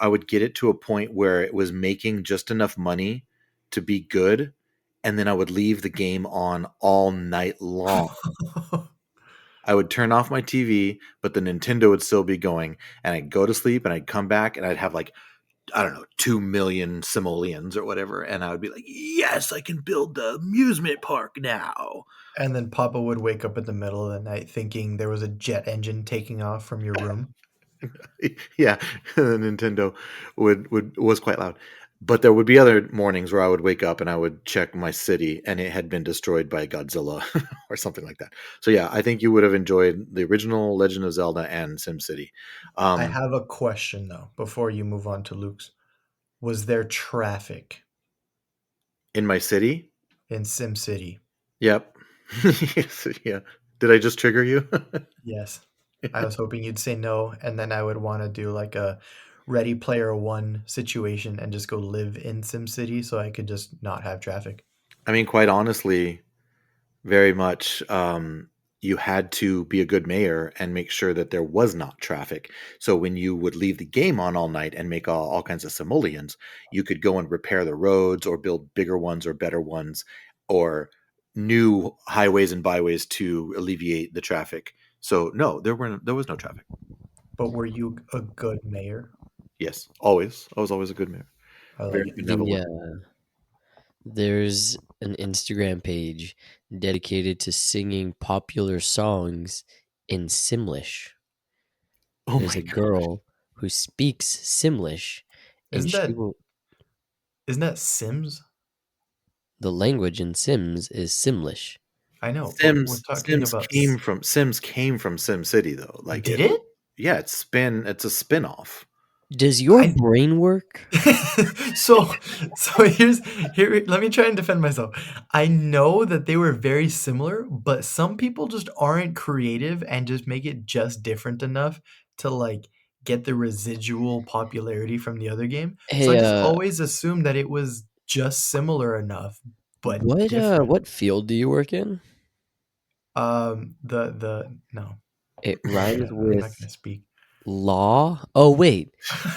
[SPEAKER 1] I would get it to a point where it was making just enough money to be good. And then I would leave the game on all night long. I would turn off my TV, but the Nintendo would still be going, and I'd go to sleep, and I'd come back, and I'd have like, I don't know, 2 million simoleons or whatever, and I would be like, yes, I can build the amusement park now.
[SPEAKER 2] And then Papa would wake up in the middle of the night thinking there was a jet engine taking off from your room.
[SPEAKER 1] Yeah, the Nintendo would was quite loud. But there would be other mornings where I would wake up and I would check my city and it had been destroyed by Godzilla or something like that. So yeah, I think you would have enjoyed the original Legend of Zelda and SimCity.
[SPEAKER 2] I
[SPEAKER 1] Um,
[SPEAKER 2] have a question though before you move on to Luke's. Was there traffic
[SPEAKER 1] in my city,
[SPEAKER 2] in SimCity?
[SPEAKER 1] yep. Yes, yeah. Did I just trigger you?
[SPEAKER 2] Yes. I was hoping you'd say no, and then I would want to do like a Ready Player One situation and just go live in SimCity so I could just not have traffic.
[SPEAKER 1] I mean, quite honestly, very much you had to be a good mayor and make sure that there was not traffic. So when you would leave the game on all night and make all kinds of simoleons, you could go and repair the roads or build bigger ones or better ones or new highways and byways to alleviate the traffic. So no, there was no traffic.
[SPEAKER 2] But were you a good mayor?
[SPEAKER 1] Yes, always. I was always a good mayor.
[SPEAKER 2] I like
[SPEAKER 1] Very
[SPEAKER 2] it.
[SPEAKER 1] benevolent.
[SPEAKER 3] There's an Instagram page dedicated to singing popular songs in Simlish.
[SPEAKER 1] Oh
[SPEAKER 3] There's
[SPEAKER 1] my
[SPEAKER 3] a
[SPEAKER 1] god.
[SPEAKER 3] girl who speaks Simlish, and
[SPEAKER 2] Isn't
[SPEAKER 3] she
[SPEAKER 2] that
[SPEAKER 3] will.
[SPEAKER 2] isn't that Sims?
[SPEAKER 3] The language in Sims is Simlish.
[SPEAKER 2] I know, but we're talking about
[SPEAKER 1] Sims came from Sim City though. Like
[SPEAKER 2] did
[SPEAKER 1] it,
[SPEAKER 2] it?
[SPEAKER 1] yeah, it's a spin-off.
[SPEAKER 3] Does your
[SPEAKER 2] I
[SPEAKER 3] brain work?
[SPEAKER 2] so so here let me try and defend myself. I know that they were very similar, but some people just aren't creative and just make it just different enough to like get the residual popularity from the other game. So I
[SPEAKER 3] Hey,
[SPEAKER 2] just always assumed that it was just similar enough but different.
[SPEAKER 3] what field do you work in?
[SPEAKER 2] The no.
[SPEAKER 3] It
[SPEAKER 2] I'm not
[SPEAKER 3] rhymes
[SPEAKER 2] gonna I'm not
[SPEAKER 3] with
[SPEAKER 2] gonna speak.
[SPEAKER 3] law. Oh wait,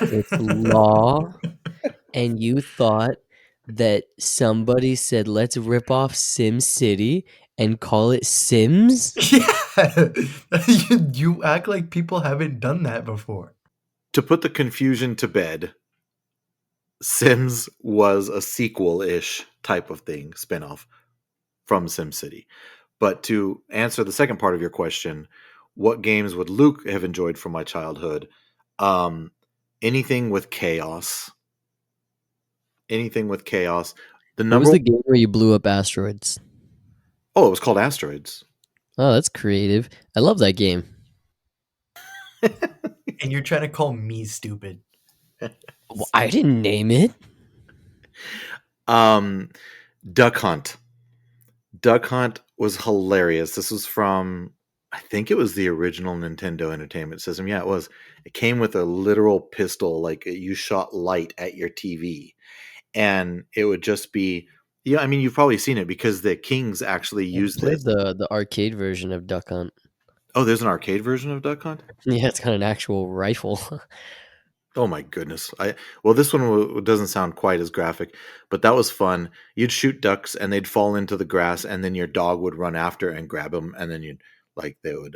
[SPEAKER 3] it's law. And you thought that somebody said, let's rip off Sim City and call it Sims?
[SPEAKER 2] Yeah. You act like people haven't done that before.
[SPEAKER 1] To put the confusion to bed, Sims was a sequel-ish type of thing, spin-off from SimCity. But to answer the second part of your question, What games would Luke have enjoyed from my childhood? Um, anything with chaos. Anything with chaos. The
[SPEAKER 3] What was
[SPEAKER 1] number.
[SPEAKER 3] the game where you blew up asteroids?
[SPEAKER 1] Oh, it was called Asteroids.
[SPEAKER 3] Oh, that's creative. I love that game.
[SPEAKER 8] And you're trying to call me stupid.
[SPEAKER 3] Well, I didn't name it.
[SPEAKER 1] um, Duck Hunt. Duck Hunt was hilarious. This was from, I think it was the original Nintendo Entertainment System. Yeah, it was. It came with a literal pistol, like you shot light at your TV, and it would just be. Yeah, I mean, you've probably seen it because the Kings actually
[SPEAKER 3] I
[SPEAKER 1] used
[SPEAKER 3] played
[SPEAKER 1] this.
[SPEAKER 3] the arcade version of Duck Hunt.
[SPEAKER 1] Oh, there's an arcade version of Duck Hunt.
[SPEAKER 3] Yeah, it's got an actual rifle.
[SPEAKER 1] Oh my goodness! Well, this one doesn't sound quite as graphic, but that was fun. You'd shoot ducks, and they'd fall into the grass, and then your dog would run after and grab them, and then you'd like they would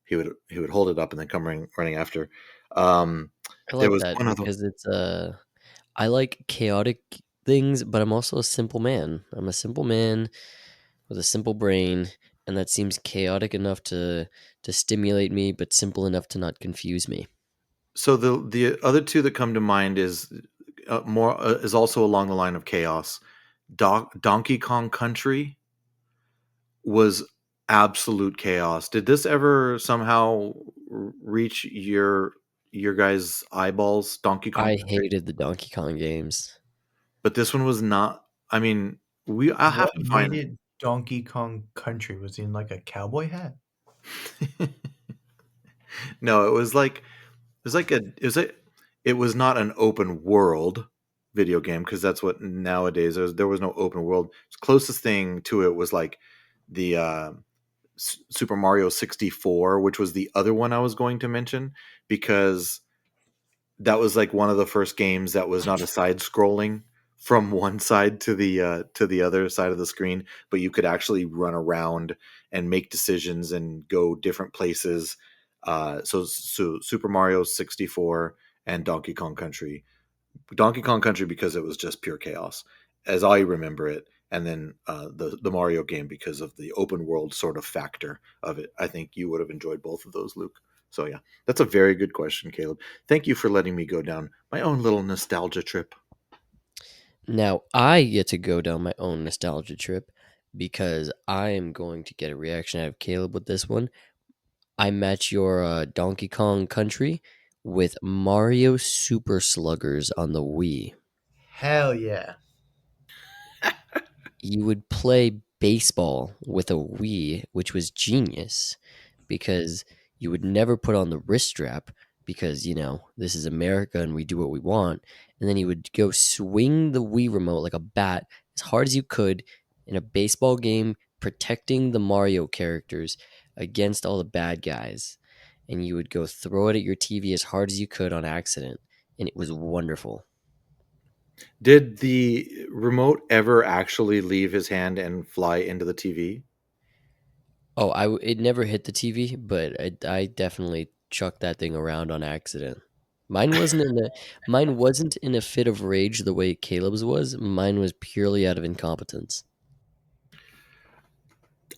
[SPEAKER 1] he would hold it up and then come running after. Um,
[SPEAKER 3] I
[SPEAKER 1] there
[SPEAKER 3] like
[SPEAKER 1] was
[SPEAKER 3] that
[SPEAKER 1] one other.
[SPEAKER 3] because it's I like chaotic things, but I'm also a simple man. I'm a simple man with a simple brain, and that seems chaotic enough to stimulate me, but simple enough to not confuse me.
[SPEAKER 1] So the other two that come to mind is more is also along the line of chaos. Donkey Kong Country was absolute chaos. Did this ever somehow reach your guys' eyeballs? Donkey Kong
[SPEAKER 3] I
[SPEAKER 1] Country,
[SPEAKER 3] hated the Donkey Kong games.
[SPEAKER 1] but this one was not. I mean, I'll have
[SPEAKER 8] What
[SPEAKER 1] to
[SPEAKER 8] made
[SPEAKER 1] find.
[SPEAKER 8] it Donkey Kong Country? Was he in like a cowboy hat?
[SPEAKER 1] No, it was not an open world video game because that's what nowadays there was no open world. The closest thing to it was like the Super Mario 64, which was the other one I was going to mention because that was like one of the first games that was not a side scrolling from one side to the other side of the screen, but you could actually run around and make decisions and go different places. So Super Mario 64 and Donkey Kong Country. Donkey Kong Country because it was just pure chaos, as I remember it, and then the Mario game because of the open world sort of factor of it. I think you would have enjoyed both of those, Luke. So yeah, that's a very good question, Caleb. Thank you for letting me go down my own little nostalgia trip.
[SPEAKER 3] Now I get to go down my own nostalgia trip because I am going to get a reaction out of Caleb with this one. I match your Donkey Kong Country with Mario Super Sluggers on the Wii.
[SPEAKER 8] Hell yeah.
[SPEAKER 3] You would play baseball with a Wii, which was genius because you would never put on the wrist strap because, this is America and we do what we want. And then you would go swing the Wii remote like a bat as hard as you could in a baseball game, protecting the Mario characters against all the bad guys. And you would go throw it at your TV as hard as you could on accident. And it was wonderful.
[SPEAKER 1] Did the remote ever actually leave his hand and fly into the TV?
[SPEAKER 3] Oh, it never hit the TV, but I definitely chucked that thing around on accident. Mine wasn't in a fit of rage the way Caleb's was. Mine was purely out of incompetence.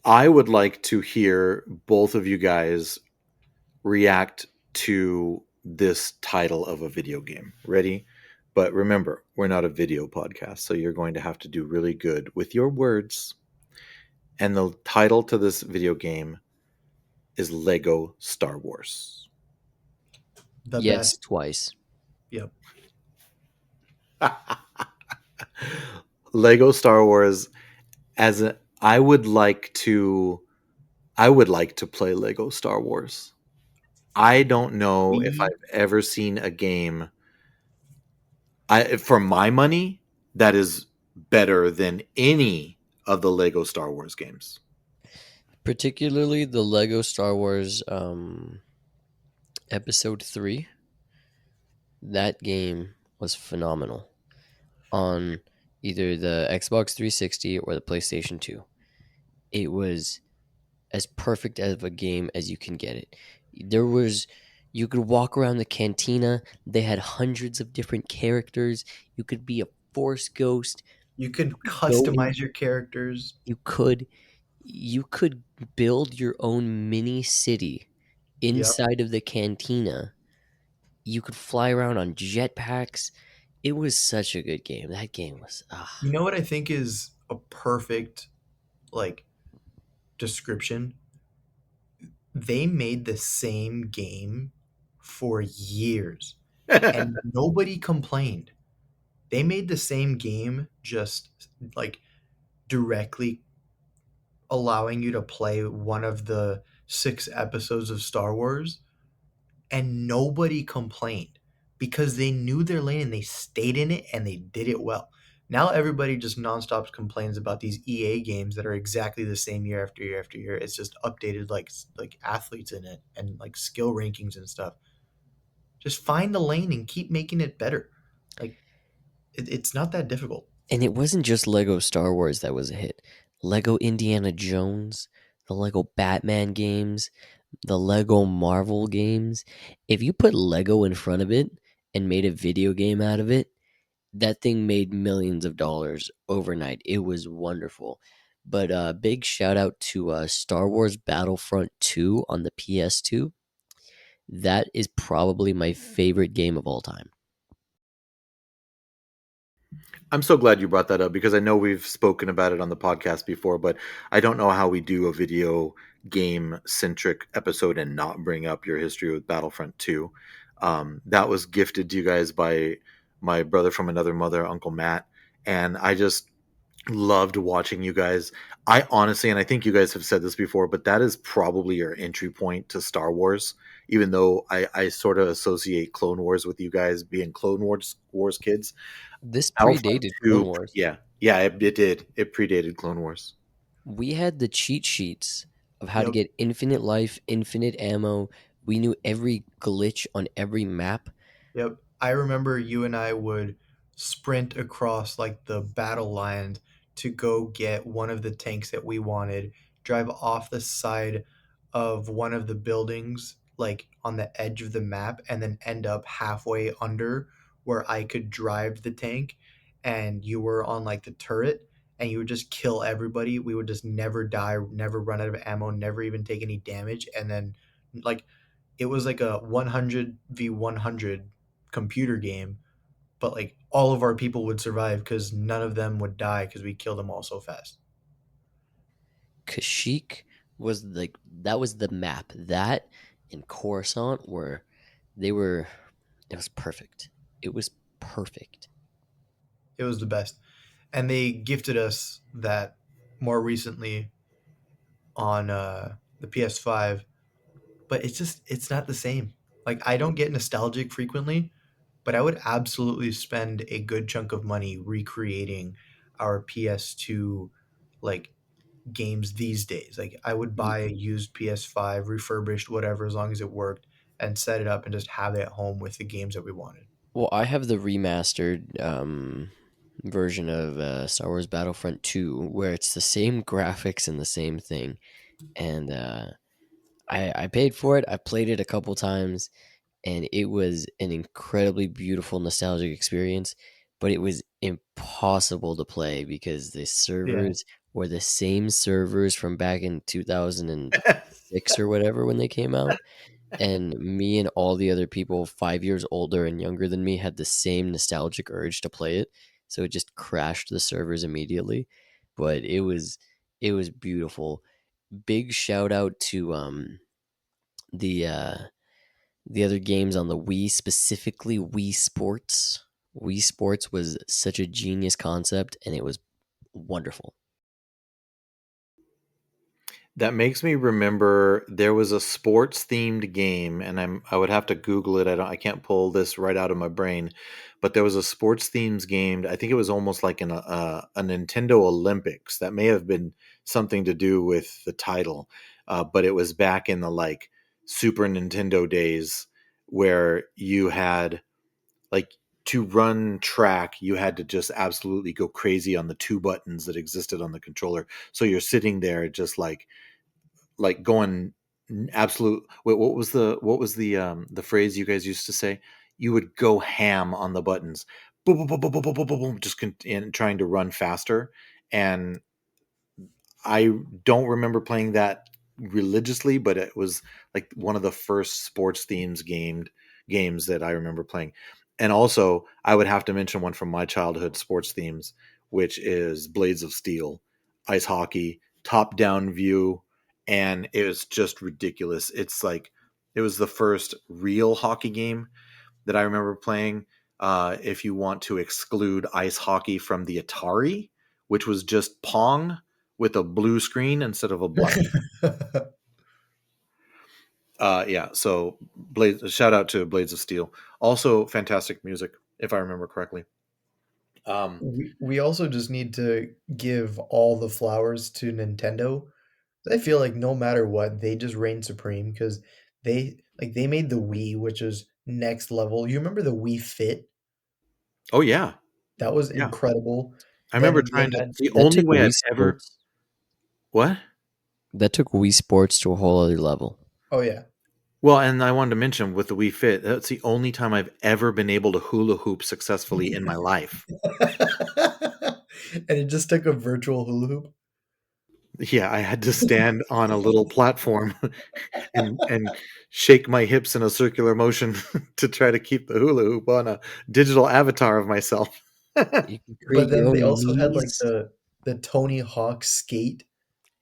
[SPEAKER 1] I would like to hear both of you guys react to this title of a video game. Ready? But remember, we're not a video podcast, so you're going to have to do really good with your words. And the title to this video game is Lego Star Wars.
[SPEAKER 8] The
[SPEAKER 3] Yes,
[SPEAKER 8] best.
[SPEAKER 3] twice.
[SPEAKER 8] Yep.
[SPEAKER 1] Lego Star Wars as a, I would like to play Lego Star Wars. I don't know if
[SPEAKER 8] We
[SPEAKER 1] I've ever seen a game for my money that is better than any of the Lego Star Wars games.
[SPEAKER 3] Particularly the Lego Star Wars Episode 3. That game was phenomenal on either the Xbox 360 or the PlayStation 2. It was as perfect of a game as you can get it. There was you could walk around the cantina. They had hundreds of different characters. You could be a force ghost.
[SPEAKER 8] you
[SPEAKER 3] You
[SPEAKER 8] could
[SPEAKER 3] could go in.
[SPEAKER 8] customize your characters.
[SPEAKER 3] You could build your own mini city
[SPEAKER 2] Yep.
[SPEAKER 3] inside of the cantina. You could fly around on jetpacks. It was such a good game. That game was
[SPEAKER 2] You know what I think is a perfect like description? They made the same game for years and nobody complained. They made the same game, just like directly allowing you to play one of the 6 episodes of Star Wars, and nobody complained because they knew their lane and they stayed in it and they did it well. Now everybody just nonstop complains about these EA games that are exactly the same year after year after year. It's just updated like athletes in it and like skill rankings and stuff. Just find the lane and keep making it better. Like it's not that difficult.
[SPEAKER 3] and it wasn't just Lego Star Wars that was a hit. Lego Indiana Jones, the Lego Batman games, the Lego Marvel games. If you put Lego in front of it and made a video game out of it, that thing made millions of dollars overnight. It was wonderful. But big shout out to Star Wars Battlefront 2 on the PS2. That is probably my favorite game of all time.
[SPEAKER 1] I'm so glad you brought that up because I know we've spoken about it on the podcast before, but I don't know how we do a video game centric episode and not bring up your history with Battlefront 2. That was gifted to you guys by my brother from another mother, Uncle Matt. And I just loved watching you guys. I honestly, and I think you guys have said this before, but that is probably your entry point to Star Wars. Even though I sort of associate Clone Wars with you guys being Clone Wars kids.
[SPEAKER 3] This
[SPEAKER 1] Battlefront
[SPEAKER 3] predated Clone
[SPEAKER 1] 2,
[SPEAKER 3] Wars.
[SPEAKER 1] yeah, it did. It predated Clone Wars.
[SPEAKER 3] We had the cheat sheets of how to
[SPEAKER 2] Yep.
[SPEAKER 3] get infinite life, infinite ammo. We knew every glitch on every map.
[SPEAKER 2] Yep. I remember you and I would sprint across like the battle lines to go get one of the tanks that we wanted, drive off the side of one of the buildings, like on the edge of the map, and then end up halfway under where I could drive the tank and you were on like the turret and you would just kill everybody. We would just never die, never run out of ammo, never even take any damage. And then like it was like a 100v100 computer game, but like all of our people would survive because none of them would die because we killed them all so fast.
[SPEAKER 3] Kashyyyk was like that was the map. That and Coruscant were they were it was perfect. It was perfect.
[SPEAKER 2] It was the best. And they gifted us that more recently on the PS5, but it's not the same. Like I don't get nostalgic frequently, but I would absolutely spend a good chunk of money recreating our PS2 like games these days. Like I would buy a used PS5, refurbished, whatever, as long as it worked, and set it up and just have it at home with the games that we wanted.
[SPEAKER 3] Well, I have the remastered version of Star Wars Battlefront 2 where it's the same graphics and the same thing. And I paid for it. I played it a couple times and it was an incredibly beautiful nostalgic experience, but it was impossible to play because the
[SPEAKER 2] Yeah.
[SPEAKER 3] servers were the same servers from back in 2006 or whatever when they came out, and me and all the other people 5 years older and younger than me had the same nostalgic urge to play it, so it just crashed the servers immediately. But it was beautiful. Big shout out to the the other games on the Wii, specifically Wii Sports. Wii Sports was such a genius concept and it was wonderful.
[SPEAKER 1] That makes me remember there was a sports themed game, and I would have to Google it. I can't pull this right out of my brain, but there was a sports themes game. I think it was almost like a Nintendo Olympics. That may have been something to do with the title, but it was back in the like Super Nintendo days where you had like to run track, you had to just absolutely go crazy on the two buttons that existed on the controller. So you're sitting there just like going absolute. Wait, what was the phrase you guys used to say? You would go ham on the buttons, boom, boom, boom, boom, boom, boom, boom, boom, boom, just and trying to run faster. And I don't remember playing that religiously, but it was like one of the first sports games that I remember playing. And also, I would have to mention one from my childhood sports themes, which is Blades of Steel, ice hockey, top down view, and it was just ridiculous. It's like it was the first real hockey game that I remember playing. If you want to exclude ice hockey from the Atari, which was just Pong with a blue screen instead of a black. Yeah, so Blades, shout out to Blades of Steel. Also, fantastic music, if I remember correctly. Um,
[SPEAKER 2] We also just need to give all the flowers to Nintendo. I feel like no matter what, they just reign supreme because they made the Wii, which is next level. You remember the Wii Fit?
[SPEAKER 1] oh yeah,
[SPEAKER 2] That was
[SPEAKER 1] yeah.
[SPEAKER 2] incredible.
[SPEAKER 1] I remember
[SPEAKER 2] Then they
[SPEAKER 1] trying to.
[SPEAKER 2] had
[SPEAKER 1] The
[SPEAKER 3] That
[SPEAKER 1] only
[SPEAKER 3] took
[SPEAKER 1] way I've
[SPEAKER 3] Wii
[SPEAKER 1] ever
[SPEAKER 3] Sports.
[SPEAKER 1] what?
[SPEAKER 3] That took Wii Sports to a whole other level.
[SPEAKER 2] oh yeah.
[SPEAKER 1] Well, and I wanted to mention with the Wii Fit, that's the only time I've ever been able to hula hoop successfully in my life.
[SPEAKER 2] And it just took a virtual hula hoop.
[SPEAKER 1] Yeah, I had to stand on a little platform and shake my hips in a circular motion to try to keep the hula hoop on a digital avatar of myself.
[SPEAKER 3] You can
[SPEAKER 2] But
[SPEAKER 3] create your
[SPEAKER 2] then they
[SPEAKER 3] own
[SPEAKER 2] also had like
[SPEAKER 3] knees.
[SPEAKER 2] the Tony Hawk skate.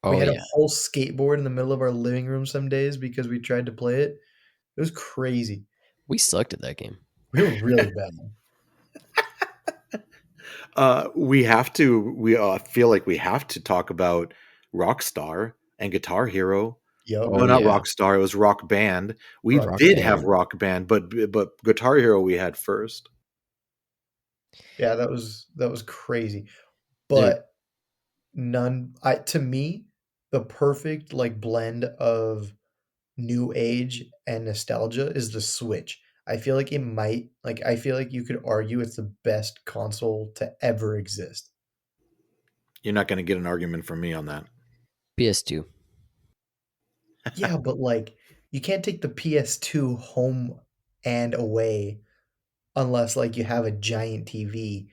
[SPEAKER 2] We
[SPEAKER 3] Oh
[SPEAKER 2] had a
[SPEAKER 3] yeah,
[SPEAKER 2] whole skateboard in the middle of our living room some days because we tried to play it. It was crazy.
[SPEAKER 3] we sucked at that game.
[SPEAKER 2] We were really bad.
[SPEAKER 1] We have to. We feel like we have to talk about Rockstar and Guitar Hero.
[SPEAKER 2] Yep.
[SPEAKER 1] No,
[SPEAKER 3] Oh
[SPEAKER 1] not
[SPEAKER 3] yeah,
[SPEAKER 1] Rockstar. It was Rock Band. We
[SPEAKER 2] Rock
[SPEAKER 3] Rock
[SPEAKER 1] did have
[SPEAKER 3] Band.
[SPEAKER 1] Rock Band, but Guitar Hero we had first.
[SPEAKER 2] Yeah, that was crazy.
[SPEAKER 3] There,
[SPEAKER 2] But none I to me, the perfect like blend of new age and nostalgia is the Switch. I feel like I feel like you could argue it's the best console to ever exist.
[SPEAKER 1] You're not going to get an argument from me on that.
[SPEAKER 3] PS2.
[SPEAKER 2] Yeah, but like you can't take the PS2 home and away unless like you have a giant TV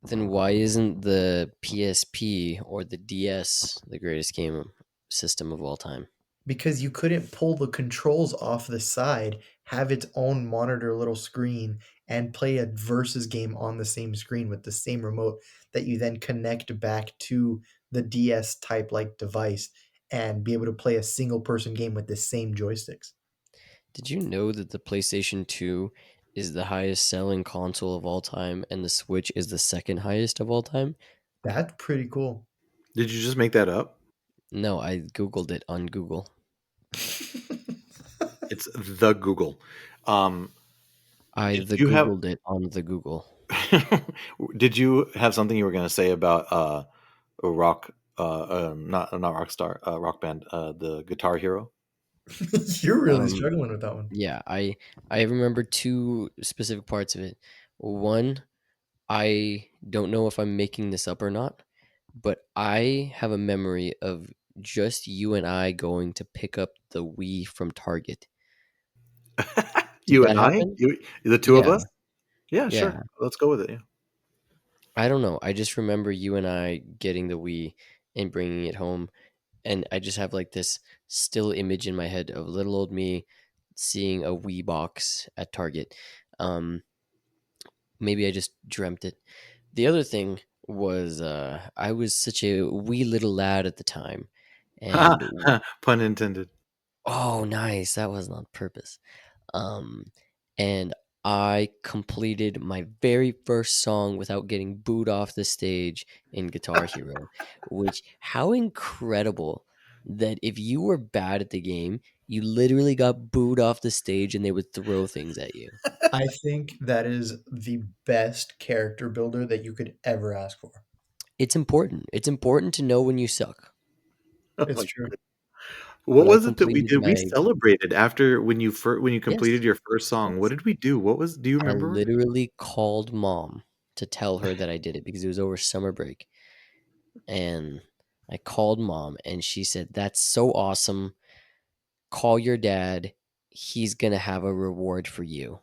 [SPEAKER 3] Then why isn't the PSP or the DS the greatest game system of all time?
[SPEAKER 2] because you couldn't pull the controls off the side, have its own monitor little screen, and play a versus game on the same screen with the same remote that you then connect back to the DS type like device and be able to play a single person game with the same joysticks.
[SPEAKER 3] Did you know that the PlayStation 2 is the highest selling console of all time and the Switch is the second highest of all time?
[SPEAKER 2] That's pretty cool.
[SPEAKER 1] Did you just make that up?
[SPEAKER 3] No, I googled it on Google.
[SPEAKER 1] It's the Google. Um,
[SPEAKER 3] I
[SPEAKER 1] did
[SPEAKER 3] the
[SPEAKER 1] you have?
[SPEAKER 3] googled it on the Google.
[SPEAKER 1] Did you have something you were going to say about a rock? Not Rockstar, Rock Band, the Guitar Hero.
[SPEAKER 2] You're really
[SPEAKER 3] Um
[SPEAKER 2] struggling with that one.
[SPEAKER 3] yeah, I remember two specific parts of it. One, I don't know if I'm making this up or not, but I have a memory of just you and I going to pick up the Wii from Target. Did
[SPEAKER 1] You
[SPEAKER 3] that
[SPEAKER 1] and I,
[SPEAKER 3] happen?
[SPEAKER 1] the two of
[SPEAKER 3] Yeah,
[SPEAKER 1] us. Yeah, sure.
[SPEAKER 3] yeah.
[SPEAKER 1] Let's go with it. Yeah.
[SPEAKER 3] I don't know. I just remember you and I getting the Wii and bringing it home, and I just have like this still image in my head of little old me seeing a Wii box at Target. Um, Maybe I just dreamt it. The other thing was I was such a wee little lad at the time, and
[SPEAKER 1] Pun intended.
[SPEAKER 3] oh, nice, that wasn't on purpose. Um, and I completed my very first song without getting booed off the stage in Guitar Hero, which how incredible that if you were bad at the game, you literally got booed off the stage and they would throw things at you.
[SPEAKER 2] I think that is the best character builder that you could ever ask for.
[SPEAKER 3] It's important. It's important to know when you suck.
[SPEAKER 1] Oh
[SPEAKER 2] It's
[SPEAKER 1] my
[SPEAKER 2] true.
[SPEAKER 1] God. What
[SPEAKER 3] But I
[SPEAKER 1] was it that we
[SPEAKER 3] completed
[SPEAKER 1] did? We
[SPEAKER 3] my
[SPEAKER 1] celebrated after when you
[SPEAKER 3] yes,
[SPEAKER 1] completed your first song. What
[SPEAKER 3] yes.
[SPEAKER 1] did we do? What was? Do you
[SPEAKER 3] I
[SPEAKER 1] remember?
[SPEAKER 3] literally called mom to tell her that I did it because it was over summer break. And I called mom and she said, "That's so awesome. Call your dad. He's going to have a reward for you."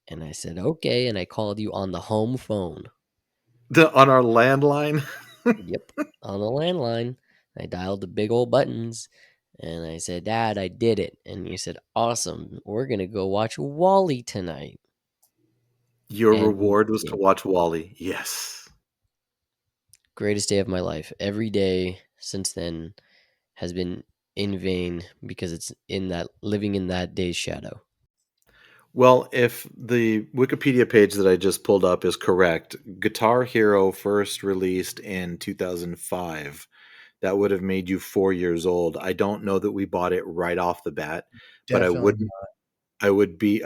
[SPEAKER 3] And I said, "Okay." And I called you on the home phone.
[SPEAKER 1] On our landline.
[SPEAKER 3] Yep, on the landline. I dialed the big old buttons and I said, Dad, I did it. And he said, Awesome. We're going to go watch Wally tonight.
[SPEAKER 1] Your
[SPEAKER 3] And we
[SPEAKER 1] reward was to
[SPEAKER 3] did.
[SPEAKER 1] watch Wally. Yes.
[SPEAKER 3] Greatest day of my life. Every day since then has been in vain because it's in that living in that day's shadow.
[SPEAKER 1] Well, if the Wikipedia page that I just pulled up is correct, Guitar Hero first released in 2005. That would have made you 4 years old. I don't know that we bought it right off the bat, but
[SPEAKER 2] Definitely.
[SPEAKER 1] I wouldn't be,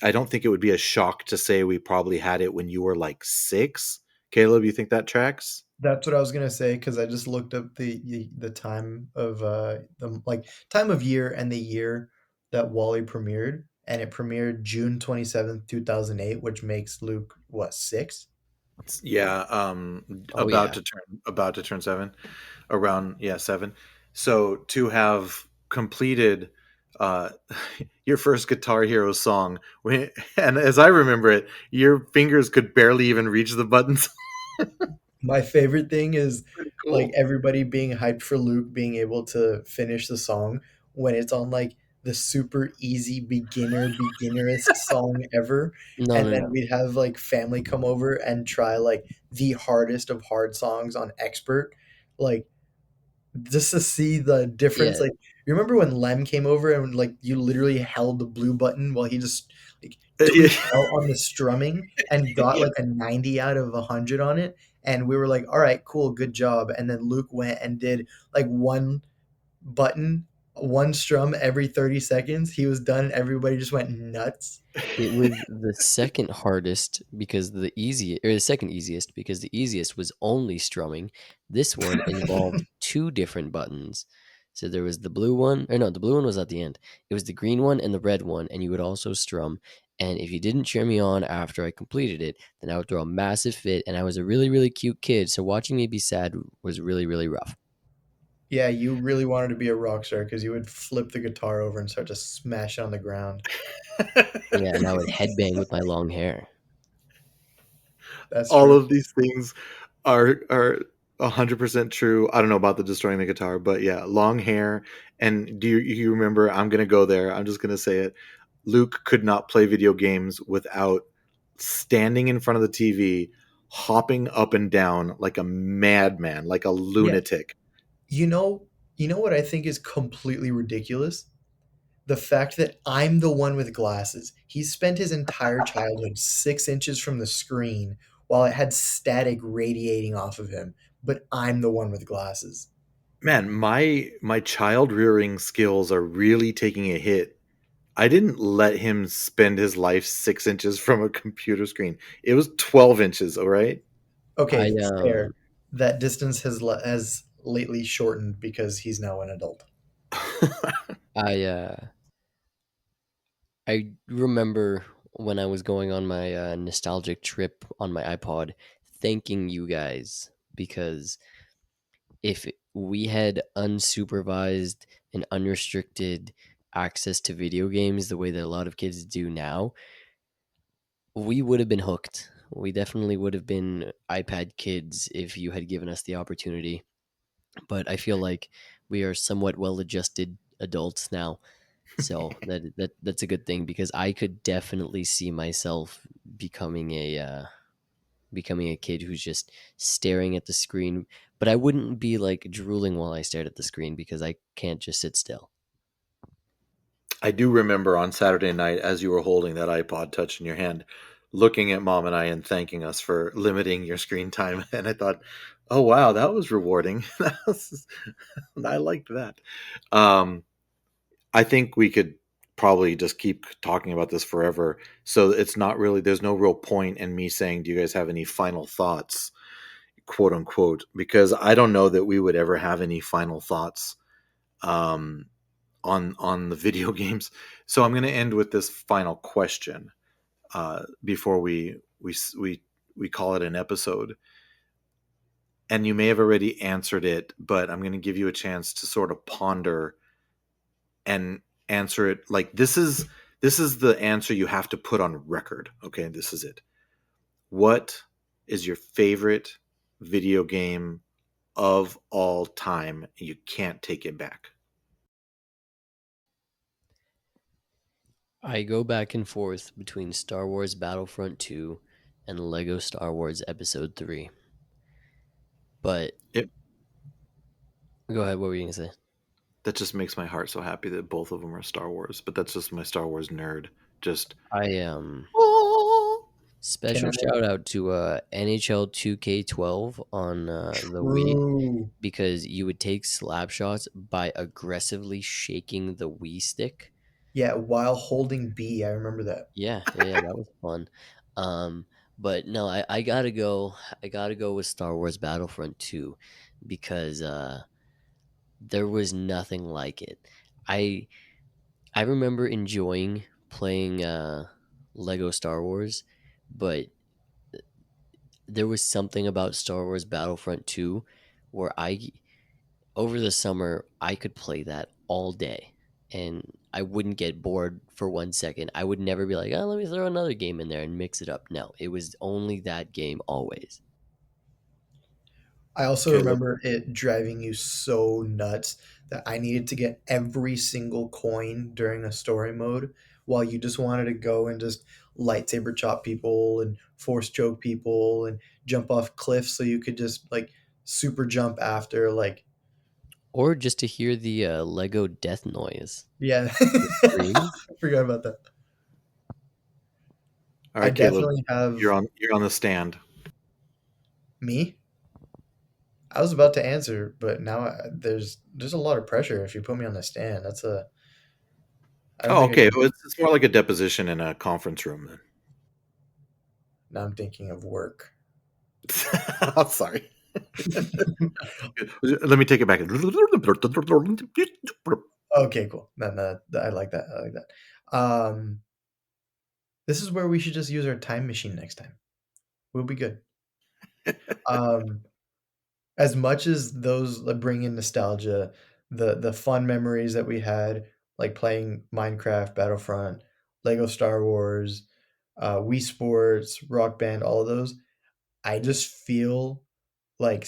[SPEAKER 1] I don't think it would be a shock to say we probably had it when you were like 6. Caleb, you think that tracks?
[SPEAKER 2] That's what I was gonna say because I just looked up the time of the like time of year and the year that Wally premiered, and it premiered June 27th, 2008, which makes Luke what 6?
[SPEAKER 1] Yeah,
[SPEAKER 3] Oh, yeah.
[SPEAKER 1] about to turn 7, around, yeah, 7. So to have completed uh your first Guitar Hero song and as I remember it, your fingers could barely even reach the buttons.
[SPEAKER 2] My favorite thing is
[SPEAKER 1] Pretty
[SPEAKER 2] like
[SPEAKER 1] cool.
[SPEAKER 2] everybody being hyped for Luke being able to finish the song when it's on like the super easy beginnerest song ever.
[SPEAKER 3] No,
[SPEAKER 2] And
[SPEAKER 3] no,
[SPEAKER 2] then
[SPEAKER 3] no.
[SPEAKER 2] we'd have like family come over and try like the hardest of hard songs on expert. Like just to see the difference,
[SPEAKER 3] Yeah.
[SPEAKER 2] like, you remember when Lem came over and, like, you literally held the blue button while he just, like,
[SPEAKER 1] Yeah.
[SPEAKER 2] tweaked out on the strumming and got,
[SPEAKER 1] Yeah.
[SPEAKER 2] like, a 90 out of 100 on it, and we were like, "Alright, cool, good job," and then Luke went and did, like, 1 button, 1 strum every 30 seconds. He was done, and everybody just went nuts.
[SPEAKER 3] It was the second hardest because the easiest, or the second easiest because the easiest was only strumming. This one involved two different buttons. So there was the blue one, or no, the blue one was at the end. It was the green one and the red one, and you would also strum. And if you didn't cheer me on after I completed it, then I would throw a massive fit. And I was a really, really cute kid, so watching me be sad was really, really rough.
[SPEAKER 2] Yeah, you really wanted to be a rock star because you would flip the guitar over and start to smash it on the ground.
[SPEAKER 3] Yeah, and I would headbang with my long hair.
[SPEAKER 2] That's
[SPEAKER 1] All
[SPEAKER 2] true.
[SPEAKER 1] of these things are 100% true. I don't know about the destroying the guitar, but yeah, long hair. And do you remember? I'm gonna go there. I'm just gonna say it. Luke could not play video games without standing in front of the TV, hopping up and down like a madman, like a
[SPEAKER 2] Yeah.
[SPEAKER 1] lunatic.
[SPEAKER 2] You know you know what I think is completely ridiculous? The fact that I'm the one with glasses. He spent his entire childhood 6 inches from the screen while it had static radiating off of him, but I'm the one with glasses.
[SPEAKER 1] Man, my child rearing skills are really taking a hit. I didn't let him spend his life 6 inches from a computer screen. It was 12 inches, all right?
[SPEAKER 3] I
[SPEAKER 2] Okay, fair. That distance has lately shortened because he's now an adult.
[SPEAKER 3] I I remember when I was going on my nostalgic trip on my iPod, thanking you guys because if we had unsupervised and unrestricted access to video games the way that a lot of kids do now, we would have been hooked. We definitely would have been iPad kids if you had given us the opportunity. But I feel like we are somewhat well-adjusted adults now. So that's a good thing because I could definitely see myself becoming a kid who's just staring at the screen, but I wouldn't be like drooling while I stared at the screen because I can't just sit still.
[SPEAKER 1] I do remember on Saturday night as you were holding that iPod Touch in your hand, looking at mom and I and thanking us for limiting your screen time. And I thought, oh wow, that was rewarding. I liked that. Um, I think we could probably just keep talking about this forever. So it's not really, there's no real point in me saying, do you guys have any final thoughts, quote unquote? Because I don't know that we would ever have any final thoughts. Um, on the video games. So I'm going to end with this final question before we call it an episode. And you may have already answered it, but I'm going to give you a chance to sort of ponder and answer it. Like this is the answer you have to put on record. Okay, this is it. What is your favorite video game of all time. You can't take it back.
[SPEAKER 3] I go back and forth between Star Wars Battlefront 2 and Lego Star Wars Episode 3. But
[SPEAKER 1] It
[SPEAKER 3] go ahead, what were you going to say?
[SPEAKER 1] That just makes my heart so happy that both of them are Star Wars. But that's just my Star Wars nerd. Just
[SPEAKER 3] I
[SPEAKER 2] Can
[SPEAKER 3] special
[SPEAKER 2] I?
[SPEAKER 3] shout out to NHL 2K12 on the Wii,
[SPEAKER 2] True.
[SPEAKER 3] because you would take slap shots by aggressively shaking the Wii stick.
[SPEAKER 2] Yeah, while holding B, I remember that.
[SPEAKER 3] Yeah, that was fun. Um, but no, I gotta go. I gotta go with Star Wars Battlefront 2 because there was nothing like it. I I remember enjoying playing Lego Star Wars, but there was something about Star Wars Battlefront 2 where I over the summer I could play that all day and I wouldn't get bored for 1 second. I would never be like, "Oh, let me throw another game in there and mix it up." No, it was only that game always.
[SPEAKER 2] I also
[SPEAKER 1] okay.
[SPEAKER 2] remember it driving you so nuts that I needed to get every single coin during a story mode while you just wanted to go and just lightsaber chop people and force choke people and jump off cliffs so you could just like super jump after like
[SPEAKER 3] Or just to hear the Lego death noise.
[SPEAKER 2] yeah.
[SPEAKER 3] The scream.
[SPEAKER 2] I forgot about that.
[SPEAKER 1] All
[SPEAKER 2] I
[SPEAKER 1] right, Caleb,
[SPEAKER 2] definitely have
[SPEAKER 1] you're on the stand.
[SPEAKER 2] me. I was about to answer, but now there's a lot of pressure if you put me on the stand. That's a I don't
[SPEAKER 1] Oh,
[SPEAKER 2] think I
[SPEAKER 1] okay.
[SPEAKER 2] can.
[SPEAKER 1] Well, it's more like a deposition in a conference room then.
[SPEAKER 2] Now I'm thinking of work.
[SPEAKER 1] I'm sorry. Let me take it back.
[SPEAKER 2] Okay, cool. No, I like that. I like that. This is where we should just use our time machine next time. We'll be good. Um, as much as those bring in nostalgia, the fun memories that we had, like playing Minecraft, Battlefront, Lego Star Wars, Wii Sports, Rock Band, all of those. I just feel like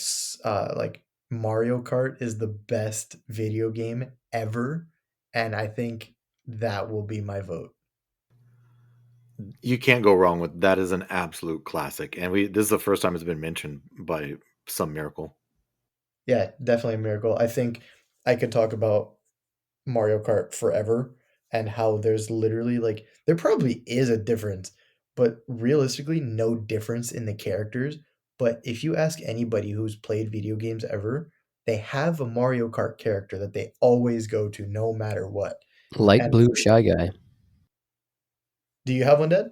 [SPEAKER 2] Mario Kart is the best video game ever, and I think that will be my vote.
[SPEAKER 1] You can't go wrong with that. Is an absolute classic, and we this is the first time it's been mentioned by some miracle.
[SPEAKER 2] Yeah, definitely a miracle. I think I could talk about Mario Kart forever and how there's literally like there probably is a difference, but realistically no difference in the characters. But if you ask anybody who's played video games ever, they have a Mario Kart character that they always go to no matter what.
[SPEAKER 3] Light
[SPEAKER 2] And
[SPEAKER 3] blue shy guy.
[SPEAKER 2] do you have one, Dad?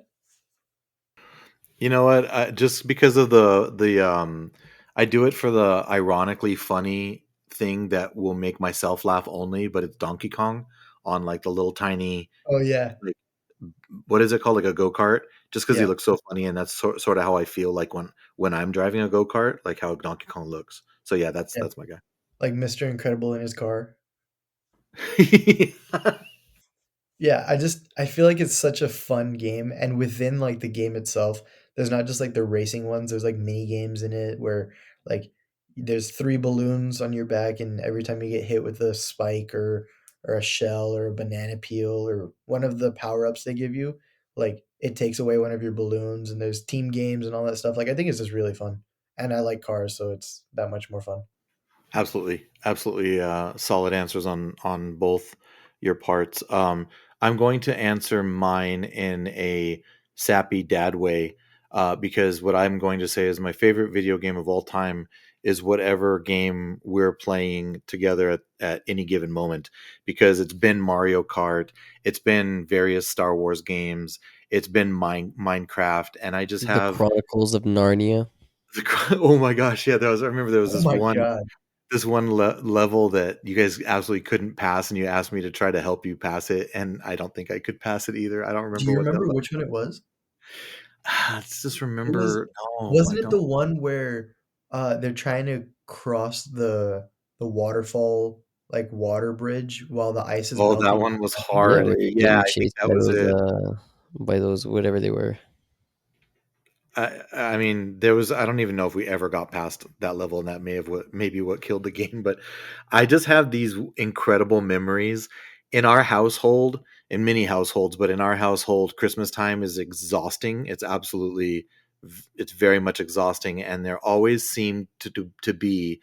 [SPEAKER 1] You know what? Just because of the I do it for the ironically funny thing that will make myself laugh only, but it's Donkey Kong on like the little tiny,
[SPEAKER 2] Oh yeah.
[SPEAKER 1] like, what is it called, like a go kart? Just because he
[SPEAKER 2] Yeah.
[SPEAKER 1] looks so funny, and that's sort of how I feel like when I'm driving a go kart, like how Donkey Kong looks. So yeah,
[SPEAKER 2] Yeah.
[SPEAKER 1] that's my guy.
[SPEAKER 2] Like Mr. Incredible in his car. Yeah, I feel like it's such a fun game, and within like the game itself, there's not just like the racing ones. There's like mini games in it where like there's three balloons on your back, and every time you get hit with a spike or a shell or a banana peel or one of the power ups they give you, like it takes away one of your balloons. And there's team games and all that stuff. Like I think it's just really fun, and I like cars, so it's that much more fun.
[SPEAKER 1] Absolutely, absolutely, solid answers on both your parts. I'm going to answer mine in a sappy dad way, because what I'm going to say is my favorite video game of all time is whatever game we're playing together at any given moment, because it's been Mario Kart, it's been various Star Wars games, it's been Minecraft, and I just
[SPEAKER 3] The
[SPEAKER 1] have
[SPEAKER 3] Chronicles of Narnia.
[SPEAKER 1] oh my gosh, yeah, I remember there was
[SPEAKER 2] Oh my god!
[SPEAKER 1] this one level that you guys absolutely couldn't pass, and you asked me to try to help you pass it, and I don't think I could pass it either. I don't
[SPEAKER 2] Do
[SPEAKER 1] remember
[SPEAKER 2] you
[SPEAKER 1] what that
[SPEAKER 2] remember
[SPEAKER 1] level.
[SPEAKER 2] which one it was?
[SPEAKER 1] Let's just
[SPEAKER 2] It was
[SPEAKER 1] remember. No, I
[SPEAKER 2] wasn't it
[SPEAKER 1] don't.
[SPEAKER 2] the one where, they're trying to cross the waterfall, like, water bridge while the ice is
[SPEAKER 1] Oh, that
[SPEAKER 2] melting
[SPEAKER 1] one was
[SPEAKER 2] around them?
[SPEAKER 3] Yeah,
[SPEAKER 1] hard.
[SPEAKER 3] when you're
[SPEAKER 1] Yeah,
[SPEAKER 3] getting
[SPEAKER 1] I think
[SPEAKER 3] chased
[SPEAKER 1] that was it.
[SPEAKER 3] by those whatever they were.
[SPEAKER 1] I mean, there was, I don't even know if we ever got past that level, and that may have maybe what killed the game. But I just have these incredible memories in our household, in many households, but in our household, Christmas time is exhausting. It's absolutely, it's very much exhausting, and there always seemed to be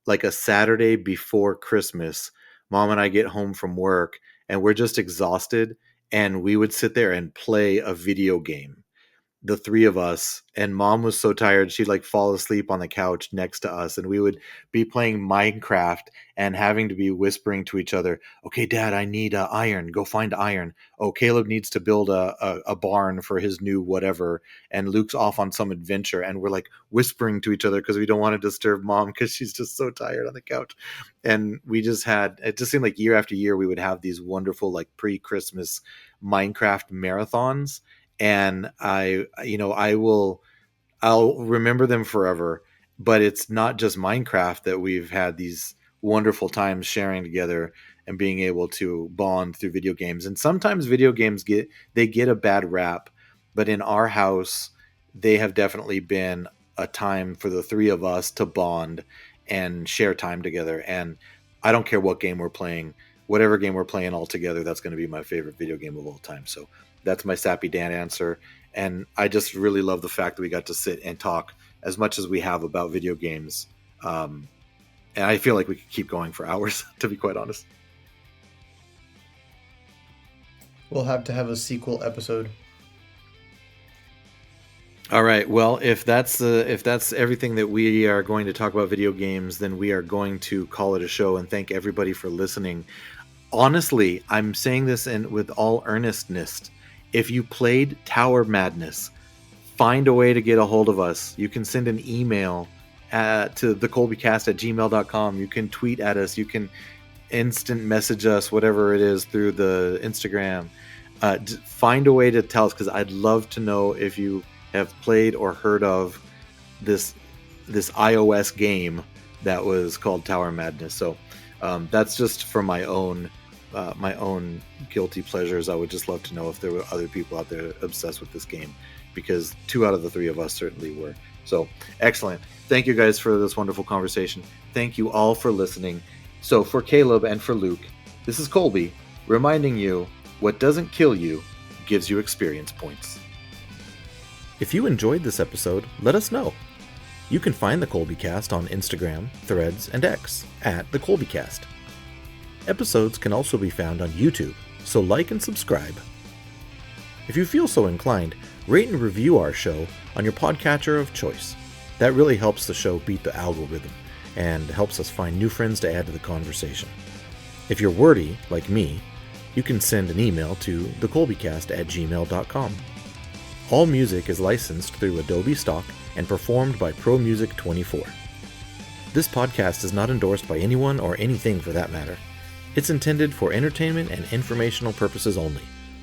[SPEAKER 1] like a Saturday before Christmas. Mom and I get home from work, and we're just exhausted, and we would sit there and play a video game, the three of us. And mom was so tired she'd like fall asleep on the couch next to us, and we would be playing Minecraft and having to be whispering to each other, okay dad, I need iron, go find iron. Oh, Caleb needs to build a barn for his new whatever, and Luke's off on some adventure, and we're like whispering to each other because we don't want to disturb mom because she's just so tired on the couch. And we just had, it just seemed like year after year we would have these wonderful like pre-Christmas Minecraft marathons. And I'll remember them forever. But it's not just Minecraft that we've had these wonderful times sharing together and being able to bond through video games. And sometimes video games get a bad rap, but in our house they have definitely been a time for the three of us to bond and share time together. And I don't care what game we're playing, whatever game we're playing all together, that's going to be my favorite video game of all time. So that's my Sappy Dan answer. And I just really love the fact that we got to sit and talk as much as we have about video games. And I feel like we could keep going for hours, to be quite honest.
[SPEAKER 2] We'll have to have a sequel episode.
[SPEAKER 1] All right. Well, if that's everything that we are going to talk about video games, then we are going to call it a show and thank everybody for listening. Honestly, I'm saying this with all earnestness. If you played Tower Madness, find a way to get a hold of us. You can send an email to thecolbycast@gmail.com. You can tweet at us. You can instant message us, whatever it is, through the Instagram. Find a way to tell us, because I'd love to know if you have played or heard of this iOS game that was called Tower Madness. So that's just for my own guilty pleasures. I would just love to know if there were other people out there obsessed with this game, because 2 out of the 3 of us certainly were. So excellent. Thank you guys for this wonderful conversation. Thank you all for listening. So for Caleb and for Luke, this is Colby reminding you, what doesn't kill you gives you experience points. If you enjoyed this episode, let us know. You can find the Colby Cast on Instagram, Threads, and X at the Colby Cast. Episodes can also be found on YouTube, so like and subscribe. If you feel so inclined, rate and review our show on your podcatcher of choice. That really helps the show beat the algorithm and helps us find new friends to add to the conversation. If you're wordy, like me, you can send an email to thecolbycast@gmail.com. All music is licensed through Adobe Stock and performed by Pro Music 24. This podcast is not endorsed by anyone or anything for that matter. It's intended for entertainment and informational purposes only.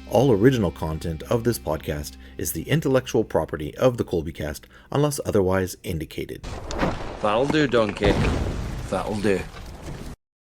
[SPEAKER 1] All original content of this podcast is the intellectual property of the Colby Cast unless otherwise indicated.
[SPEAKER 4] That'll do, Donkey. That'll do.